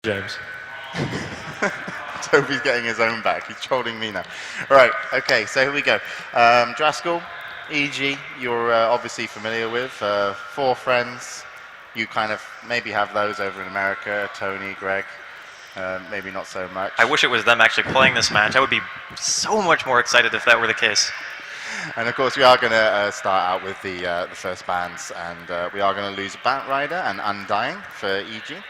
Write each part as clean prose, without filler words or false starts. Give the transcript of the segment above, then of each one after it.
James. Toby's getting his own back. He's trolling me now. Right, okay, so here we go. Draskell, EG, you're obviously familiar with. Four friends. You kind of maybe have those over in America. Tony, Greg, maybe not so much. I wish it was them actually playing this match. I would be so much more excited if that were the case. And of course, we are going to start out with the first bands, and we are going to lose Batrider and Undying for EG.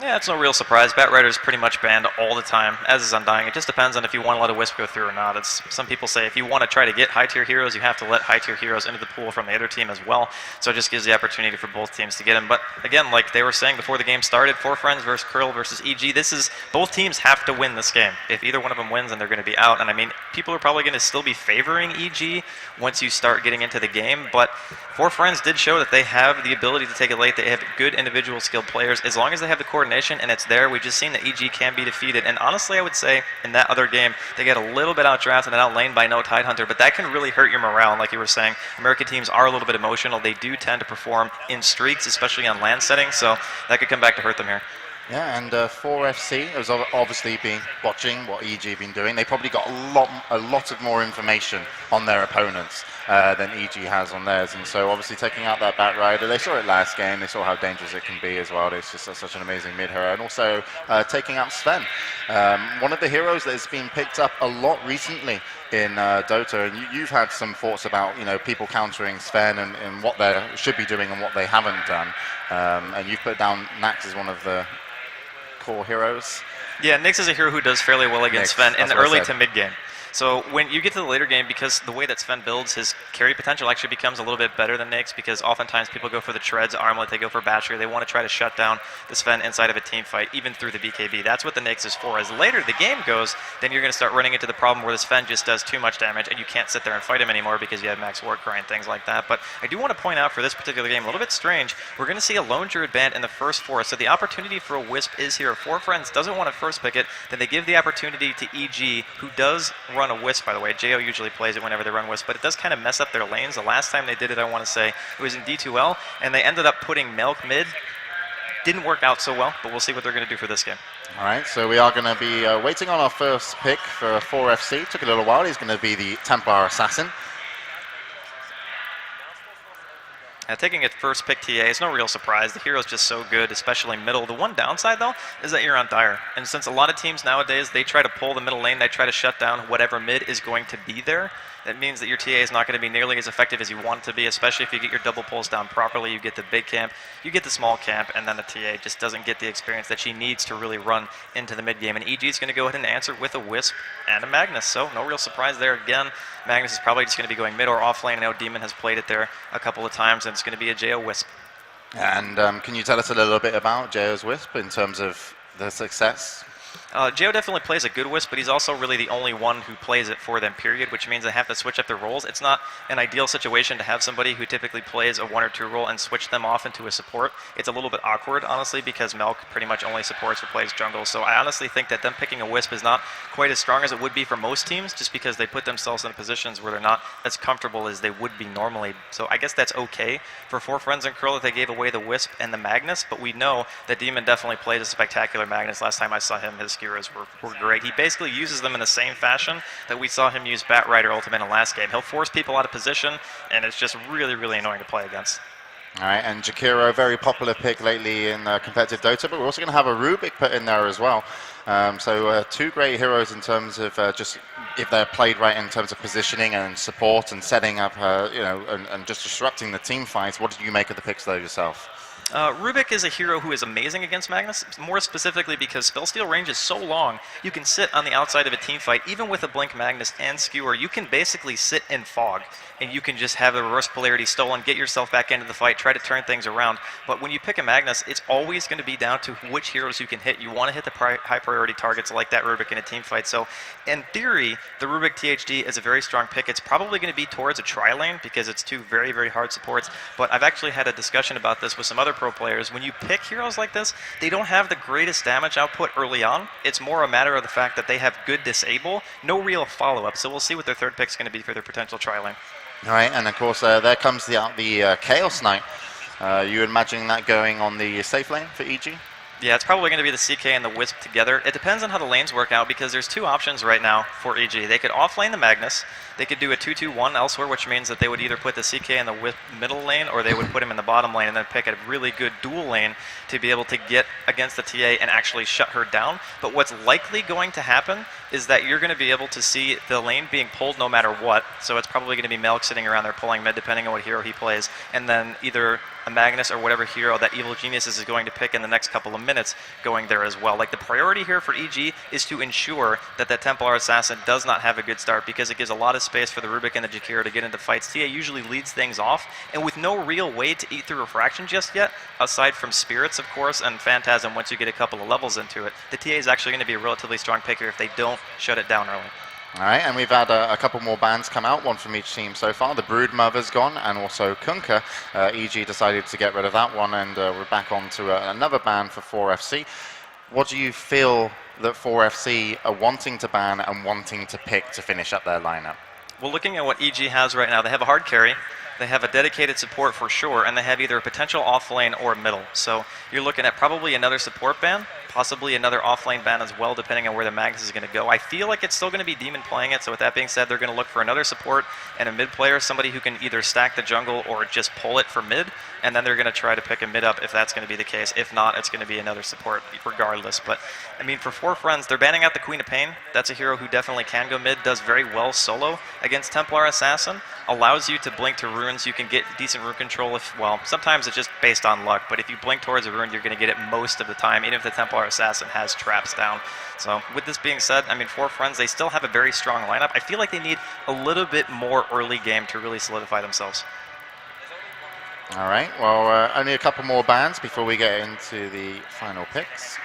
Yeah, it's no real surprise. Batrider's pretty much banned all the time, as is Undying. It just depends on if you want to let a Wisp go through or not. Some people say if you want to try to get high-tier heroes, you have to let high-tier heroes into the pool from the other team as well. So it just gives the opportunity for both teams to get them. But again, like they were saying before the game started, Four Friends versus Chrille versus EG, both teams have to win this game. If either one of them wins, then they're going to be out. And I mean, people are probably going to still be favoring EG once you start getting into the game. But Four Friends did show that they have the ability to take it late. They have good individual skilled players. As long as they have the coordination and it's there, we've just seen that EG can be defeated. And honestly, I would say in that other game, they get a little bit outdrafted and outlaned by no Tidehunter, but that can really hurt your morale. And like you were saying, American teams are a little bit emotional. They do tend to perform in streaks, especially on land settings, so that could come back to hurt them here. Yeah, and 4FC has obviously been watching what EG have been doing. They probably got a lot of more information on their opponents than EG has on theirs, and so obviously taking out that Batrider, they saw it last game, they saw how dangerous it can be as well. It's just such an amazing mid-hero, and also taking out Sven, one of the heroes that has been picked up a lot recently in Dota, and you've had some thoughts about people countering Sven and what they should be doing and what they haven't done, and you've put down Nax as one of the core heroes. Yeah, Nyx is a hero who does fairly well against Sven in the early to mid game. So when you get to the later game, because the way that Sven builds, his carry potential actually becomes a little bit better than Nyx, because oftentimes people go for the Treads, Armlet, they go for Battery, they want to try to shut down the Sven inside of a team fight, even through the BKB. That's what the Nyx is for. As later the game goes, then you're going to start running into the problem where the Sven just does too much damage, and you can't sit there and fight him anymore because you have max Warcry and things like that. But I do want to point out for this particular game, a little bit strange, we're going to see a Lone Druid banned in the first four, so the opportunity for a Wisp is here. If Four Friends doesn't want to first pick it, then they give the opportunity to EG, who does run a Wisp, by the way. JO usually plays it whenever they run Wisp, but it does kind of mess up their lanes. The last time they did it, I want to say, it was in D2L, and they ended up putting Melk mid. Didn't work out so well, but we'll see what they're going to do for this game. All right, so we are going to be waiting on our first pick for 4FC. Took a little while. He's going to be the Templar Assassin. Taking a first pick TA is no real surprise. The hero's just so good, especially middle. The one downside, though, is that you're on Dire. And since a lot of teams nowadays, they try to pull the middle lane, they try to shut down whatever mid is going to be there. That means that your TA is not going to be nearly as effective as you want it to be, especially if you get your double pulls down properly. You get the big camp, you get the small camp, and then the TA just doesn't get the experience that she needs to really run into the mid game. And EG is going to go ahead and answer with a Wisp and a Magnus, so no real surprise there. Again, Magnus is probably just going to be going mid or off lane. I know Demon has played it there a couple of times, and it's going to be a JO Wisp. And can you tell us a little bit about JO's Wisp in terms of the success? JO definitely plays a good Wisp, but he's also really the only one who plays it for them, period, which means they have to switch up their roles. It's not an ideal situation to have somebody who typically plays a 1 or 2 role and switch them off into a support. It's a little bit awkward, honestly, because Melk pretty much only supports or plays jungle. So I honestly think that them picking a Wisp is not quite as strong as it would be for most teams, just because they put themselves in positions where they're not as comfortable as they would be normally. So I guess that's okay for Four Friends and Chrille that they gave away the Wisp and the Magnus, but we know that Demon definitely played a spectacular Magnus. Last time I saw him, his skewers were great. He basically uses them in the same fashion that we saw him use Batrider Ultimate in the last game. He'll force people out of position, and it's just really, really annoying to play against. All right, and Jakiro, very popular pick lately in competitive Dota, but we're also going to have a Rubik put in there as well. So two great heroes in terms of just if they're played right in terms of positioning and support and setting up, and just disrupting the team fights. What did you make of the picks though yourself? Rubik is a hero who is amazing against Magnus, more specifically because spell steal range is so long, you can sit on the outside of a team fight, even with a Blink Magnus and Skewer, you can basically sit in fog, and you can just have the reverse polarity stolen, get yourself back into the fight, try to turn things around. But when you pick a Magnus, it's always going to be down to which heroes you can hit. You want to hit the high priority targets like that Rubik in a team fight. So in theory, the Rubik THD is a very strong pick. It's probably going to be towards a tri-lane because it's two very, very hard supports. But I've actually had a discussion about this with some other pro players. When you pick heroes like this, they don't have the greatest damage output early on. It's more a matter of the fact that they have good disable, no real follow-up. So we'll see what their third pick is going to be for their potential tri-lane. All right, and of course there comes the Chaos Knight. You imagining that going on the safe lane for EG? Yeah, it's probably going to be the CK and the Wisp together. It depends on how the lanes work out because there's two options right now for EG. They could offlane the Magnus. They could do a 2-2-1 elsewhere, which means that they would either put the CK in the Wisp middle lane or they would put him in the bottom lane and then pick a really good dual lane to be able to get against the TA and actually shut her down. But what's likely going to happen is that you're going to be able to see the lane being pulled no matter what. So it's probably going to be Melk sitting around there pulling mid depending on what hero he plays. And then either a Magnus or whatever hero that Evil Geniuses is going to pick in the next couple of minutes going there as well. Like the priority here for EG is to ensure that that Templar Assassin does not have a good start because it gives a lot of space for the Rubik and the Jakiro to get into fights. TA usually leads things off, and with no real way to eat through Refraction just yet, aside from Spirits, of course, and Phantasm once you get a couple of levels into it, the TA is actually going to be a relatively strong picker if they don't shut it down early. All right, and we've had a couple more bans come out, one from each team so far. The Brood Mother's gone, and also Kunkka. EG decided to get rid of that one, and we're back on to another ban for 4FC. What do you feel that 4FC are wanting to ban and wanting to pick to finish up their lineup? Well, looking at what EG has right now, they have a hard carry, they have a dedicated support for sure, and they have either a potential off-lane or middle. So you're looking at probably another support ban, possibly another off-lane ban as well, depending on where the Magnus is going to go. I feel like it's still going to be Demon playing it, so with that being said, they're going to look for another support and a mid player, somebody who can either stack the jungle or just pull it for mid, and then they're going to try to pick a mid up if that's going to be the case. If not, it's going to be another support regardless. But, I mean, for 4Friends, they're banning out the Queen of Pain. That's a hero who definitely can go mid, does very well solo against Templar Assassin, allows you to blink to runes. You can get decent rune control if, well, sometimes it's just based on luck, but if you blink towards a rune, you're going to get it most of the time, even if the Templar Assassin has traps down. So with this being said, I mean, 4Friends, they still have a very strong lineup. I feel like they need a little bit more early game to really solidify themselves. All right, well, only a couple more bans before we get into the final picks.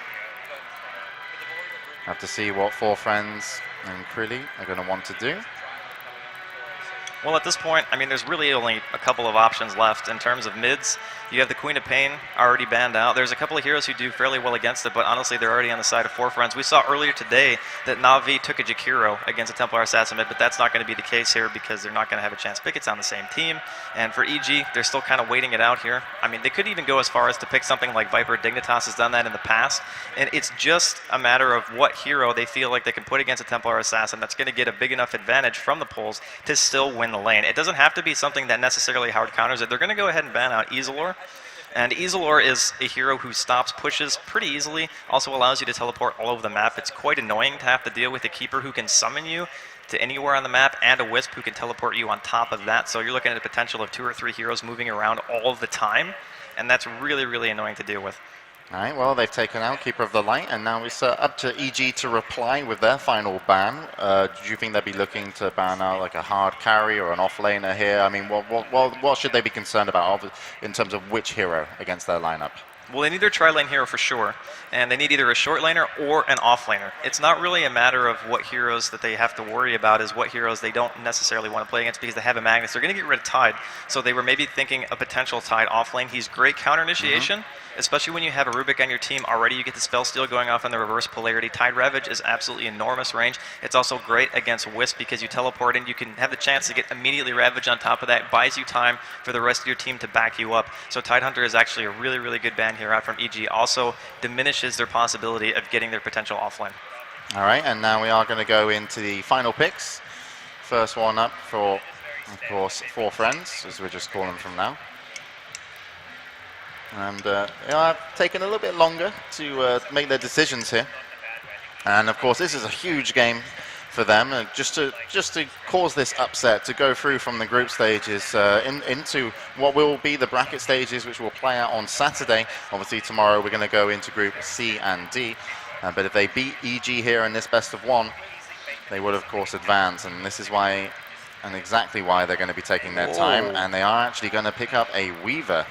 Have to see what 4Friends and Chrille are going to want to do. Well, at this point, I mean, there's really only a couple of options left in terms of mids. You have the Queen of Pain already banned out. There's a couple of heroes who do fairly well against it, but honestly, they're already on the side of 4Friends. We saw earlier today that Na'Vi took a Jakiro against a Templar Assassin mid, but that's not going to be the case here because they're not going to have a chance to pick. It's on the same team. And for EG, they're still kind of waiting it out here. I mean, they could even go as far as to pick something like Viper. Dignitas has done that in the past. And it's just a matter of what hero they feel like they can put against a Templar Assassin that's going to get a big enough advantage from the pulls to still win the lane. It doesn't have to be something that necessarily hard counters it. They're going to go ahead and ban out Isilor. And Isilor is a hero who stops pushes pretty easily, also allows you to teleport all over the map. It's quite annoying to have to deal with a keeper who can summon you to anywhere on the map and a Wisp who can teleport you on top of that. So you're looking at a potential of 2 or 3 heroes moving around all the time, and that's really, really annoying to deal with. All right, well, they've taken out Keeper of the Light, and now it's up to EG to reply with their final ban. Do you think they'll be looking to ban out like a hard carry or an off-laner here? I mean, what should they be concerned about in terms of which hero against their lineup? Well, they need their tri-lane hero for sure, and they need either a short laner or an off-laner. It's not really a matter of what heroes that they have to worry about is what heroes they don't necessarily want to play against because they have a Magnus. They're going to get rid of Tide, so they were maybe thinking a potential Tide off-lane. He's great counter initiation, especially when you have a Rubik on your team already. You get the spell steal going off in the reverse polarity. Tide Ravage is absolutely enormous range. It's also great against Wisp because you teleport in. You can have the chance to get immediately Ravage on top of that. It buys you time for the rest of your team to back you up. So Tide Hunter is actually a really, really good ban here out from EG. Also diminishes their possibility of getting their potential offlane. All right, and now we are going to go into the final picks. First one up for, of course, 4Friends, as we're just calling them from now. And I've taken a little bit longer to make their decisions here. And of course, this is a huge game for them, just to cause this upset, to go through from the group stages into what will be the bracket stages, which will play out on Saturday. Obviously, tomorrow we're going to go into Group C and D. But if they beat EG here in this best of 1, they would, of course, advance. And this is why, and exactly why, they're going to be taking their time. And they are actually going to pick up a Weaver.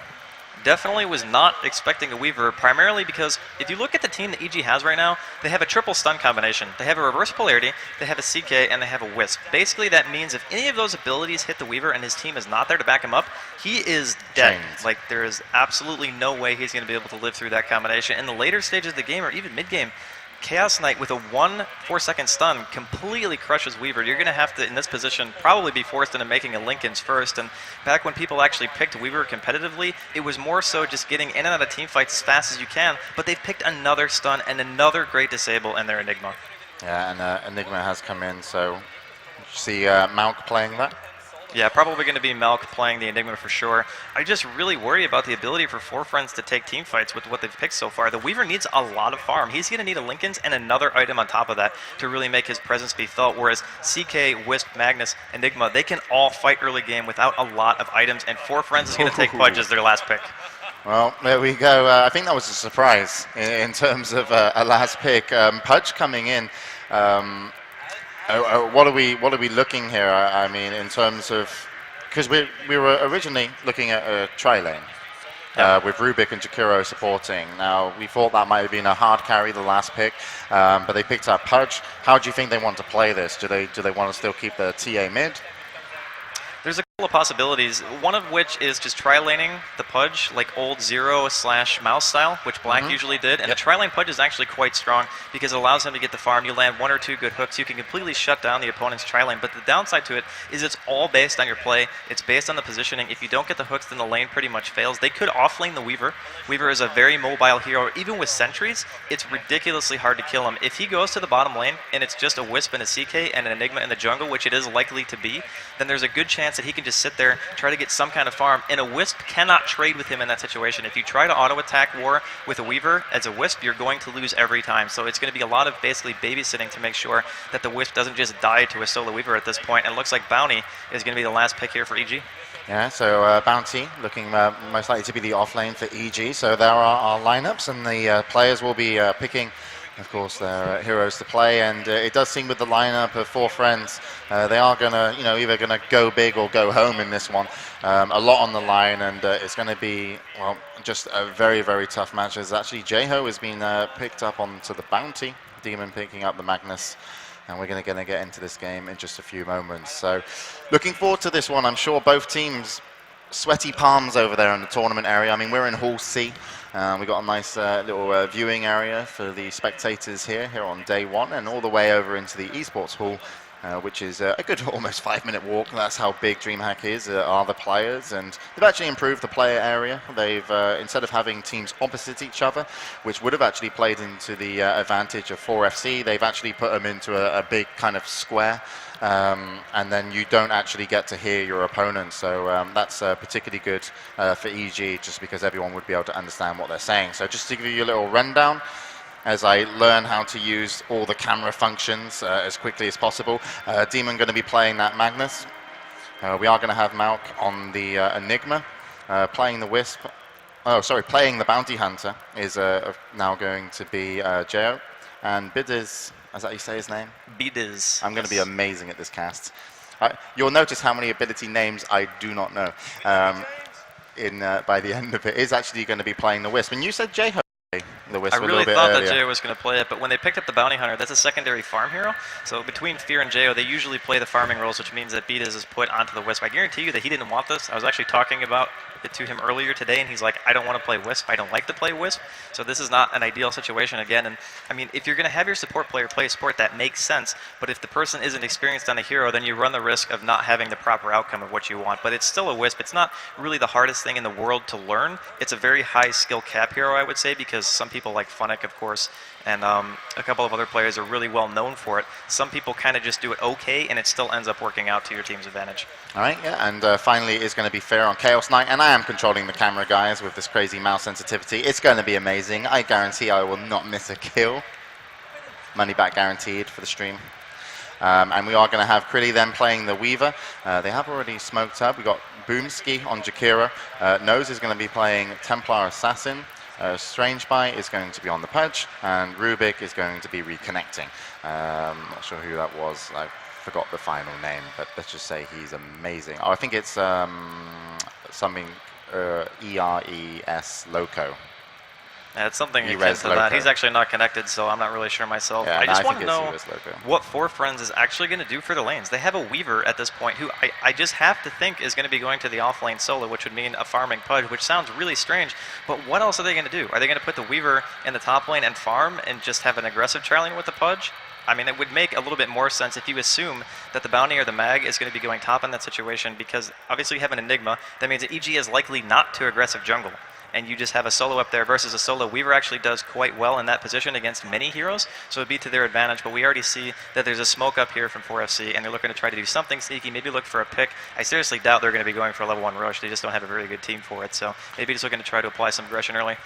Definitely was not expecting a Weaver, primarily because if you look at the team that EG has right now, they have a triple stun combination. They have a reverse polarity, they have a CK, and they have a Wisp. Basically, that means if any of those abilities hit the Weaver and his team is not there to back him up, he is dead. Chains. Like, there is absolutely no way he's going to be able to live through that combination. In the later stages of the game, or even mid-game, Chaos Knight with a 1 4-second stun completely crushes Weaver. You're going to have to, in this position, probably be forced into making a Linken's first. And back when people actually picked Weaver competitively, it was more so just getting in and out of team fights as fast as you can. But they've picked another stun and another great disable in their Enigma. Yeah, and Enigma has come in, so you see Malk playing that. Yeah, probably going to be Melk playing the Enigma for sure. I just really worry about the ability for Four Friends to take team fights with what they've picked so far. The Weaver needs a lot of farm. He's going to need a Linken's and another item on top of that to really make his presence be felt, whereas CK, Wisp, Magnus, Enigma, they can all fight early game without a lot of items, and Four Friends is going to take Pudge as their last pick. Well, there we go. I think that was a surprise in terms of a last pick. Pudge coming in. What are we looking here? I mean, in terms of, because we were originally looking at a tri-lane with Rubik and Jakiro supporting. Now, we thought that might have been a hard carry, the last pick, but they picked up Pudge. How do you think they want to play this? Do they want to still keep the TA mid? There's a couple of possibilities, one of which is just tri-laning the Pudge like old Zero/Mouse style, which Black usually did, and the tri-lane Pudge is actually quite strong because it allows him to get the farm. You land 1 or 2 good hooks, you can completely shut down the opponent's tri-lane, but the downside to it is it's all based on your play, it's based on the positioning. If you don't get the hooks, then the lane pretty much fails. They could offlane the Weaver. Weaver is a very mobile hero. Even with sentries, it's ridiculously hard to kill him. If he goes to the bottom lane and it's just a Wisp and a CK and an Enigma in the jungle, which it is likely to be, then there's a good chance that he can just sit there, try to get some kind of farm, and a Wisp cannot trade with him in that situation. If you try to auto-attack war with a Weaver as a Wisp, you're going to lose every time. So it's going to be a lot of basically babysitting to make sure that the Wisp doesn't just die to a solo Weaver at this point. And it looks like Bounty is going to be the last pick here for EG. Yeah, so Bounty looking most likely to be the off lane for EG. So there are our lineups, and the players will be picking, of course, their heroes to play. And it does seem with the lineup of Four Friends, they are going to, either going to go big or go home in this one. A lot on the line, and it's going to be, well, just a very, very tough match. As actually Jeho has been picked up onto the Bounty, Demon picking up the Magnus. And we're going to get into this game in just a few moments. So looking forward to this one. I'm sure both teams, sweaty palms over there in the tournament area. I mean, we're in Hall C. We've got a nice little viewing area for the spectators here on day one, and all the way over into the esports hall, which is a good almost 5-minute walk. That's how big Dreamhack is, are the players. And they've actually improved the player area. They've, instead of having teams opposite each other, which would have actually played into the advantage of 4FC, they've actually put them into a big kind of square. And then you don't actually get to hear your opponent. So that's particularly good for EG, just because everyone would be able to understand what they're saying. So just to give you a little rundown, as I learn how to use all the camera functions as quickly as possible. Demon going to be playing that Magnus. We are going to have Malk on the Enigma, playing the Wisp. Oh, sorry, playing the Bounty Hunter is now going to be Jeho. And Bidiz, is that how you say his name? Bidiz. I'm going to be amazing at this cast. You'll notice how many ability names I do not know by the end of it. Is actually going to be playing the Wisp. And you said Jeho. I really thought that Jeho was going to play it, but when they picked up the Bounty Hunter, that's a secondary farm hero. So between Fear and Jeho, they usually play the farming roles, which means that Bidiz is put onto the Wisp. I guarantee you that he didn't want this. I was actually talking about it to him earlier today, and he's like, I don't want to play Wisp. I don't like to play Wisp. So this is not an ideal situation again. And I mean, if you're going to have your support player play a support, that makes sense. But if the person isn't experienced on a hero, then you run the risk of not having the proper outcome of what you want. But it's still a Wisp. It's not really the hardest thing in the world to learn. It's a very high skill cap hero, I would say, because some people like Funnick, of course, and a couple of other players are really well known for it. Some people kind of just do it okay, and it still ends up working out to your team's advantage. All right, yeah, and finally is going to be Fair on Chaos Knight, and I am controlling the camera, guys, with this crazy mouse sensitivity. It's going to be amazing. I guarantee I will not miss a kill. Money back guaranteed for the stream. And we are going to have Chrille then playing the Weaver. They have already smoked up. We've got Boomski on Jakiro. Nose is going to be playing Templar Assassin. Strange Bite is going to be on the Pudge, and Rubik is going to be reconnecting. Not sure who that was. I forgot the final name, but let's just say he's amazing. Oh, I think it's something ERES Loco. Yeah, it's something akin E-Res to that. Loco. He's actually not connected, so I'm not really sure myself. Yeah, I just I want think to it's know E-Res Loco. what Four Friends is actually going to do for the lanes. They have a Weaver at this point who I just have to think is going to be going to the off-lane solo, which would mean a farming Pudge, which sounds really strange, but what else are they going to do? Are they going to put the Weaver in the top lane and farm and just have an aggressive tri-lane with the Pudge? I mean, it would make a little bit more sense if you assume that the Bounty or the Mag is going to be going top in that situation, because obviously you have an Enigma. That means that EG is likely not too aggressive jungle, and you just have a solo up there versus a solo. Weaver actually does quite well in that position against many heroes, so it'd be to their advantage, but we already see that there's a smoke up here from 4FC, and they're looking to try to do something sneaky, maybe look for a pick. I seriously doubt they're going to be going for a level 1 rush. They just don't have a very good team for it, so maybe just looking to try to apply some aggression early.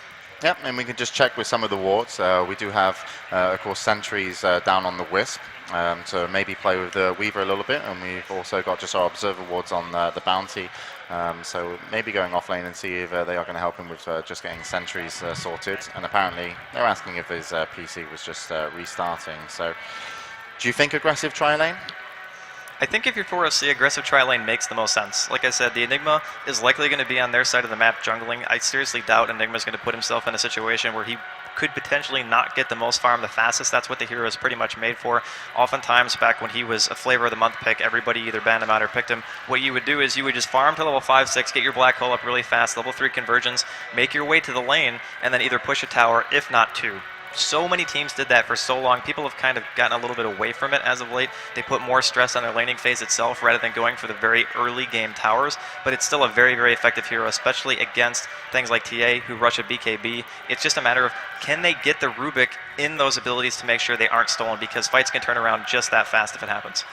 Yep, and we can just check with some of the wards. We do have, of course, sentries down on the Wisp, so maybe play with the Weaver a little bit, and we've also got just our observer wards on the Bounty, so maybe going off lane and see if they are going to help him with just getting sentries sorted. And apparently they're asking if his PC was just restarting. So do you think aggressive tri-lane? I think if you're 4FC, aggressive tri-lane makes the most sense. Like I said, the Enigma is likely going to be on their side of the map jungling. I seriously doubt Enigma's going to put himself in a situation where he could potentially not get the most farm the fastest. That's what the hero is pretty much made for. Oftentimes, back when he was a flavor of the month pick, everybody either banned him out or picked him. What you would do is you would just farm to level 5, 6, get your black hole up really fast, level 3 conversions, make your way to the lane, and then either push a tower, if not 2. So many teams did that for so long. People have kind of gotten a little bit away from it as of late. They put more stress on their laning phase itself rather than going for the very early game towers, but it's still a very, very effective hero, especially against things like TA who rush a BKB. It's just a matter of, can they get the Rubik in those abilities to make sure they aren't stolen, because fights can turn around just that fast if it happens.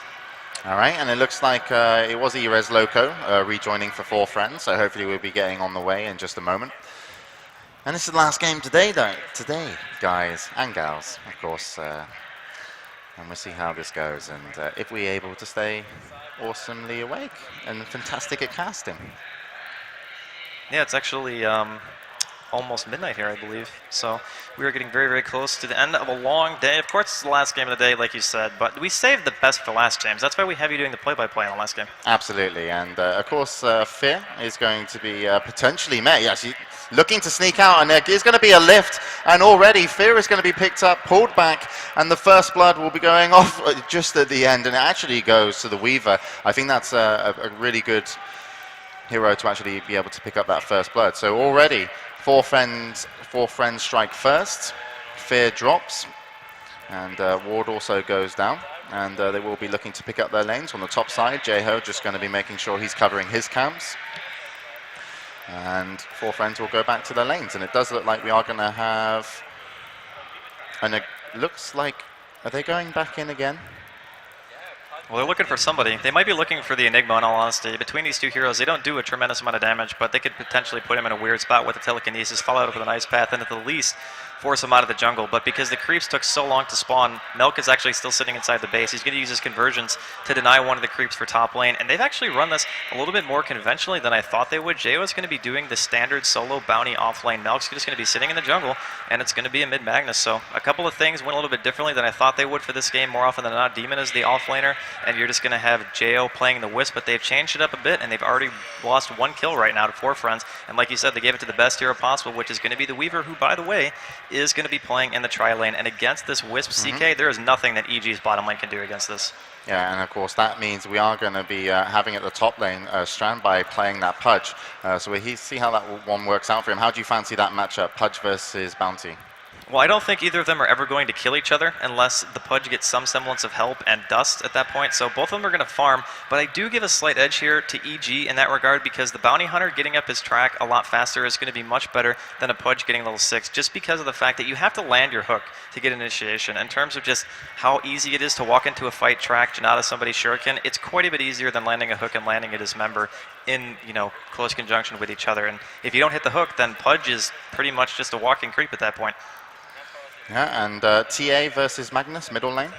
All right, and it looks like it was E-Res Loco rejoining for Four Friends, so hopefully we'll be getting on the way in just a moment. And this is the last game today, guys and gals, of course. And we'll see how this goes, and if we're able to stay awesomely awake and fantastic at casting. Yeah, it's actually almost midnight here, I believe. So we are getting very, very close to the end of a long day. Of course, it's the last game of the day, like you said, but we saved the best for last, James. That's why we have you doing the play-by-play on the last game. Absolutely, and of course, Fear is going to be potentially met. Yes, looking to sneak out, and there is going to be a lift, and already Fear is going to be picked up, pulled back, and the first blood will be going off just at the end, and it actually goes to the Weaver. I think that's a really good hero to actually be able to pick up that first blood. So already, Four Friends strike first, Fear drops, and Ward also goes down, and they will be looking to pick up their lanes on the top side. Jeho just going to be making sure he's covering his camps. And Four Friends will go back to their lanes, and it does look like we are going to have, and it looks like, are they going back in again? Well, they're looking for somebody. They might be looking for the Enigma, in all honesty. Between these two heroes, they don't do a tremendous amount of damage, but they could potentially put him in a weird spot with the telekinesis, fall out with an ice path, and at the least force him out of the jungle. But because the creeps took so long to spawn, Milk is actually still sitting inside the base. He's going to use his conversions to deny one of the creeps for top lane, and they've actually run this a little bit more conventionally than I thought they would. Jeho is going to be doing the standard solo bounty off lane. Milk's just going to be sitting in the jungle, and it's going to be a mid-Magnus. So a couple of things went a little bit differently than I thought they would for this game. More often than not, Demon is the off-laner, and you're just going to have Jeho playing the Wisp, but they've changed it up a bit, and they've already lost 1 kill right now to Four Friends. And like you said, they gave it to the best hero possible, which is going to be the Weaver, who, by the way, is going to be playing in the tri-lane. And against this Wisp CK, there is nothing that EG's bottom lane can do against this. Yeah, and of course that means we are going to be having at the top lane Strand by playing that Pudge. So we see how that one works out for him. How do you fancy that matchup, Pudge versus Bounty? Well, I don't think either of them are ever going to kill each other unless the Pudge gets some semblance of help and dust at that point. So both of them are going to farm, but I do give a slight edge here to EG in that regard, because the Bounty Hunter getting up his track a lot faster is going to be much better than a Pudge getting level 6, just because of the fact that you have to land your hook to get initiation. In terms of just how easy it is to walk into a fight, track Janata somebody's shuriken, it's quite a bit easier than landing a hook and landing it as member in, close conjunction with each other. And if you don't hit the hook, then Pudge is pretty much just a walking creep at that point. Yeah, and TA versus Magnus, middle lane.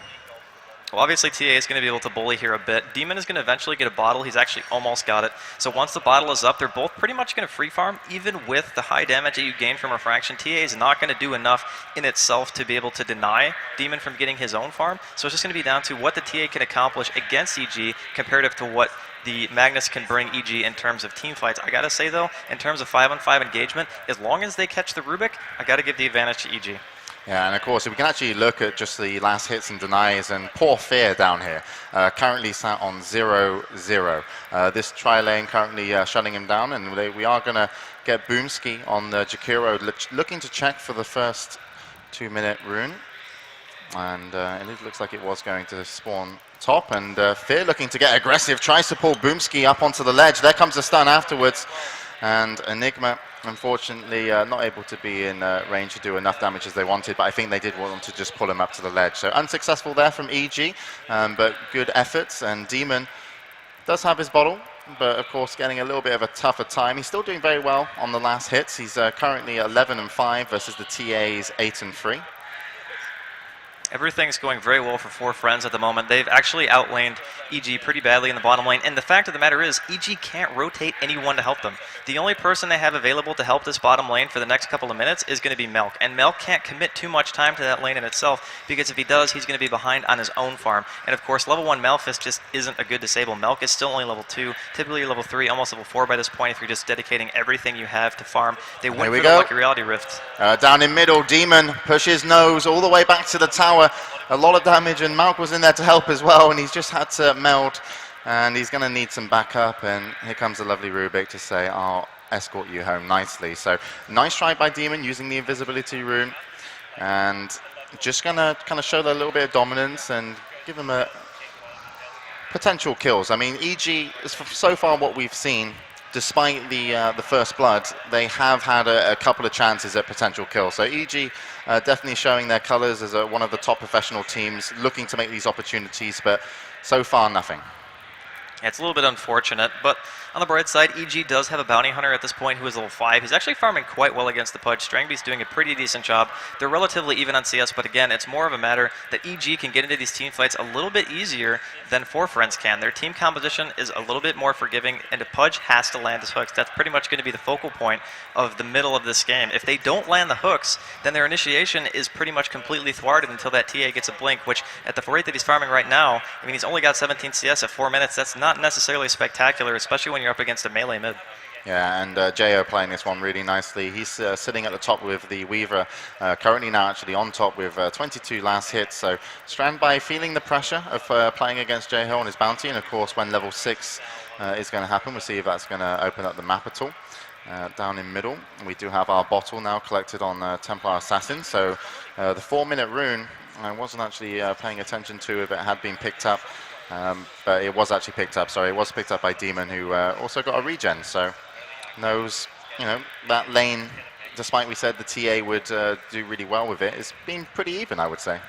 Well, obviously TA is going to be able to bully here a bit. Demon is going to eventually get a bottle. He's actually almost got it. So once the bottle is up, they're both pretty much going to free farm. Even with the high damage that you gain from Refraction, TA is not going to do enough in itself to be able to deny Demon from getting his own farm. So it's just going to be down to what the TA can accomplish against EG comparative to what the Magnus can bring EG in terms of team fights. I gotta say though, in terms of 5-on-5 engagement, as long as they catch the Rubik, I gotta give the advantage to EG. Yeah, and of course, if we can actually look at just the last hits and denies, and poor Fear down here, currently sat on 0-0. This tri-lane currently shutting him down, and we are going to get Boomski on the Jakiro, looking to check for the first 2-minute rune. And it looks like it was going to spawn top, and Fear looking to get aggressive, tries to pull Boomski up onto the ledge. There comes the stun afterwards, and Enigma unfortunately not able to be in range to do enough damage as they wanted, but I think they did want to just pull him up to the ledge. So unsuccessful there from EG, but good efforts, and Demon does have his bottle, but of course getting a little bit of a tougher time. He's still doing very well on the last hits. He's currently 11-5 versus the TA's 8-3. Everything's going very well for Four Friends at the moment. They've actually outlaned EG pretty badly in the bottom lane, and the fact of the matter is, EG can't rotate anyone to help them. The only person they have available to help this bottom lane for the next couple of minutes is going to be Melk, and Melk can't commit too much time to that lane in itself, because if he does, he's going to be behind on his own farm. And of course, level 1 Malphus just isn't a good disable. Melk is still only level 2, typically level 3, almost level 4 by this point if you're just dedicating everything you have to farm. They went for the Lucky Reality Rift. Down in middle, Demon pushes nose all the way back to the tower. A lot of damage, and Malk was in there to help as well, and he's just had to meld, and he's going to need some backup, and here comes a lovely Rubik to say, I'll escort you home nicely. So nice try by Demon using the invisibility rune, and just going to kind of show a little bit of dominance and give them a potential kills. I mean, EG, so far what we've seen, despite the first blood, they have had a couple of chances at potential kills. So EG definitely showing their colors as one of the top professional teams, looking to make these opportunities, but so far nothing. Yeah, it's a little bit unfortunate, but on the bright side, EG does have a bounty hunter at this point who is level 5. He's actually farming quite well against the Pudge. Strangby's doing a pretty decent job. They're relatively even on CS, but again, it's more of a matter that EG can get into these team fights a little bit easier than Four Friends can. Their team composition is a little bit more forgiving, and the Pudge has to land his hooks. That's pretty much going to be the focal point of the middle of this game. If they don't land the hooks, then their initiation is pretty much completely thwarted until that TA gets a blink, which at the rate that he's farming right now, I mean, he's only got 17 CS at 4 minutes. That's not necessarily spectacular, especially when you're up against a melee mid. Yeah, and Jo playing this one really nicely. He's sitting at the top with the Weaver, currently now actually on top with 22 last hits. So Strandby feeling the pressure of playing against J-Hill on his bounty, and of course when level 6 is going to happen, we'll see if that's going to open up the map at all. Down in middle, we do have our bottle now collected on Templar Assassin. So the 4-minute rune, I wasn't actually paying attention to if it had been picked up. But it was actually picked up, sorry, it was picked up by Demon, who also got a regen, so knows, you know, that lane, despite we said the TA would do really well with it, it's been pretty even, I would say.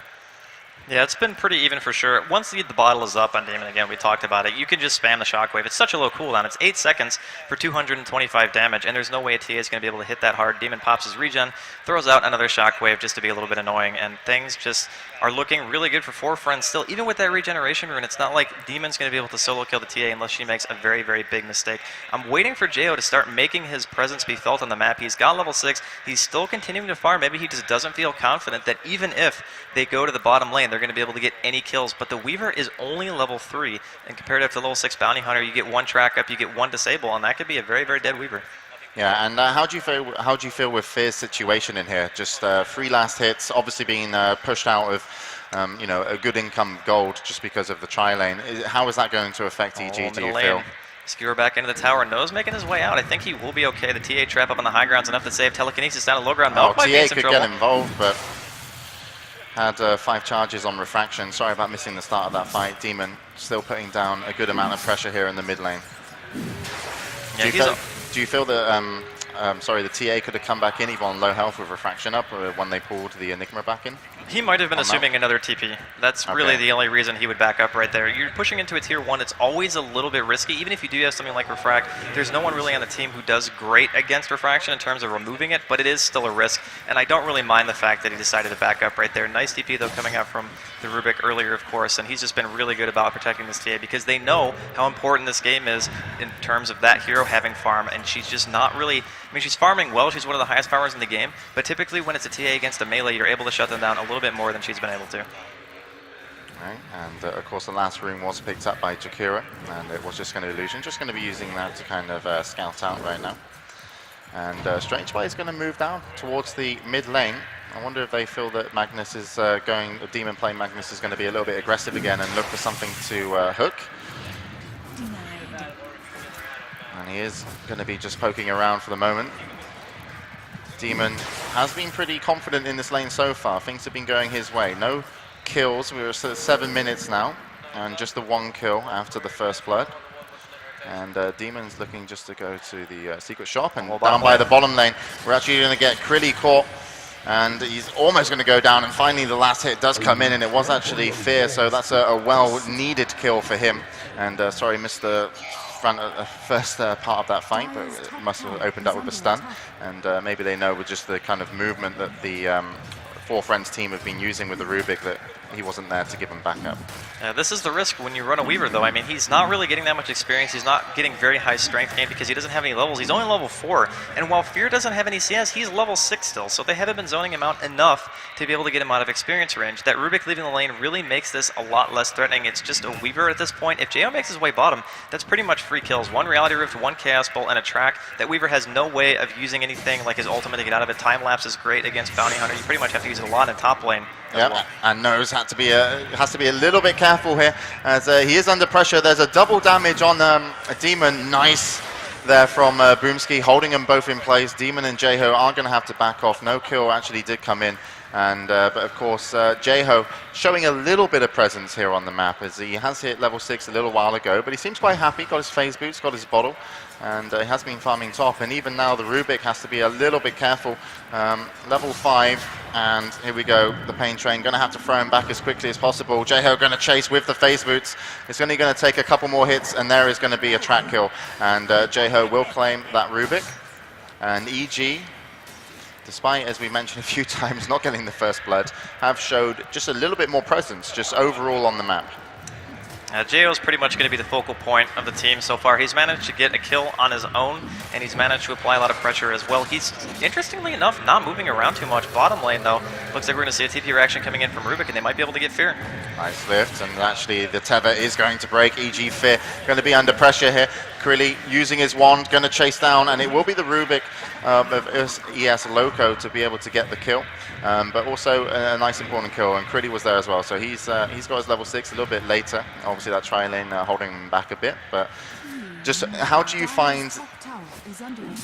Yeah, it's been pretty even for sure. Once the bottle is up on Demon, again, we talked about it, you can just spam the Shockwave. It's such a low cooldown. It's 8 seconds for 225 damage, and there's no way a TA is going to be able to hit that hard. Demon pops his regen, throws out another Shockwave just to be a little bit annoying, and things just are looking really good for Four Friends still. Even with that regeneration rune, it's not like Demon's going to be able to solo kill the TA unless she makes a very, very big mistake. I'm waiting for Jo to start making his presence be felt on the map. He's got level 6. He's still continuing to farm. Maybe he just doesn't feel confident that even if they go to the bottom lane, they're going to be able to get any kills. But the Weaver is only level 3, and compared to the level 6 Bounty Hunter, you get 1 track up, you get 1 disable, and that could be a very, very dead Weaver. Yeah, and how do you feel with Fear's situation in here? Just 3 last hits, obviously being pushed out of you know, a good income gold just because of the tri-lane. How is that going to affect EG, do you feel? Skewer back into the tower. Nose making his way out. I think he will be okay. The TA trap up on the high ground's enough to save telekinesis down to low ground. Melk might be in some trouble. TA could get involved, but had 5 charges on refraction. Sorry about missing the start of that fight. Demon still putting down a good amount of pressure here in the mid lane. Yeah, do you feel that sorry, the TA could have come back in even on low health with refraction up when they pulled the Enigma back in? He might have been assuming another TP. That's really the only reason he would back up right there. You're pushing into a tier 1, it's always a little bit risky. Even if you do have something like Refract, there's no one really on the team who does great against Refraction in terms of removing it, but it is still a risk. And I don't really mind the fact that he decided to back up right there. Nice TP though coming out from the Rubik earlier, of course, and he's just been really good about protecting this TA because they know how important this game is in terms of that hero having farm, and she's just not really, I mean, she's farming well, she's one of the highest farmers in the game, but typically when it's a TA against a melee, you're able to shut them down a little bit more than she's been able to. Right, and of course the last rune was picked up by Jakira, and it was just going to Illusion, just going to be using that to kind of scout out right now. And Strange Boy is going to move down towards the mid lane. I wonder if they feel that Magnus is Demon playing Magnus is going to be a little bit aggressive again and look for something to hook. And he is going to be just poking around for the moment. Demon has been pretty confident in this lane so far. Things have been going his way. No kills. We're at 7 minutes now, and just the 1 kill after the first blood. And Demon's looking just to go to the secret shop, and down by the bottom lane, we're actually going to get Chrille caught, and he's almost going to go down, and finally the last hit does come in, and it was actually Fear, so that's a well-needed kill for him. And sorry, missed the first part of that fight, but it must have opened up with a stun, and maybe they know with just the kind of movement that the Four Friends team have been using with the Rubik that he wasn't there to give him backup. This is the risk when you run a Weaver, though. I mean, he's not really getting that much experience. He's not getting very high strength game because he doesn't have any levels. He's only level 4. And while Fear doesn't have any CS, he's level 6 still. So they haven't been zoning him out enough to be able to get him out of experience range. That Rubik leaving the lane really makes this a lot less threatening. It's just a Weaver at this point. If JO makes his way bottom, that's pretty much free kills. 1 Reality Rift, 1 Chaos Bolt, and a track. That Weaver has no way of using anything like his ultimate to get out of it. Time Lapse is great against Bounty Hunter. You pretty much have to use it a lot in top lane. Yeah, and Nose has to be a little bit careful here as he is under pressure. There's a double damage on a Demon. Nice there from Boomski, holding them both in place. Demon and Jeho are going to have to back off. No kill actually did come in, and but of course Jeho showing a little bit of presence here on the map as he has hit level 6 a little while ago, but he seems quite happy. Got his phase boots, got his bottle, and he has been farming top. And even now the Rubik has to be a little bit careful. Level 5. And here we go, the Pain Train, going to have to throw him back as quickly as possible. Jeho going to chase with the phase boots. It's only going to take a couple more hits, and there is going to be a track kill. And Jeho will claim that Rubik. And EG, despite, as we mentioned a few times, not getting the first blood, have showed just a little bit more presence, just overall on the map. Jeho is pretty much going to be the focal point of the team so far. He's managed to get a kill on his own, and he's managed to apply a lot of pressure as well. He's, interestingly enough, not moving around too much. Bottom lane, though, looks like we're going to see a TP reaction coming in from Rubik, and they might be able to get Fear. Nice lift, and actually the tether is going to break. EG Fear going to be under pressure here. Chrille using his wand, going to chase down, and it will be the Rubik of ES Loco to be able to get the kill. But also a nice important kill, and Chrille was there as well, so he's got his level 6 a little bit later. Obviously that tri-lane holding him back a bit, but just how do you find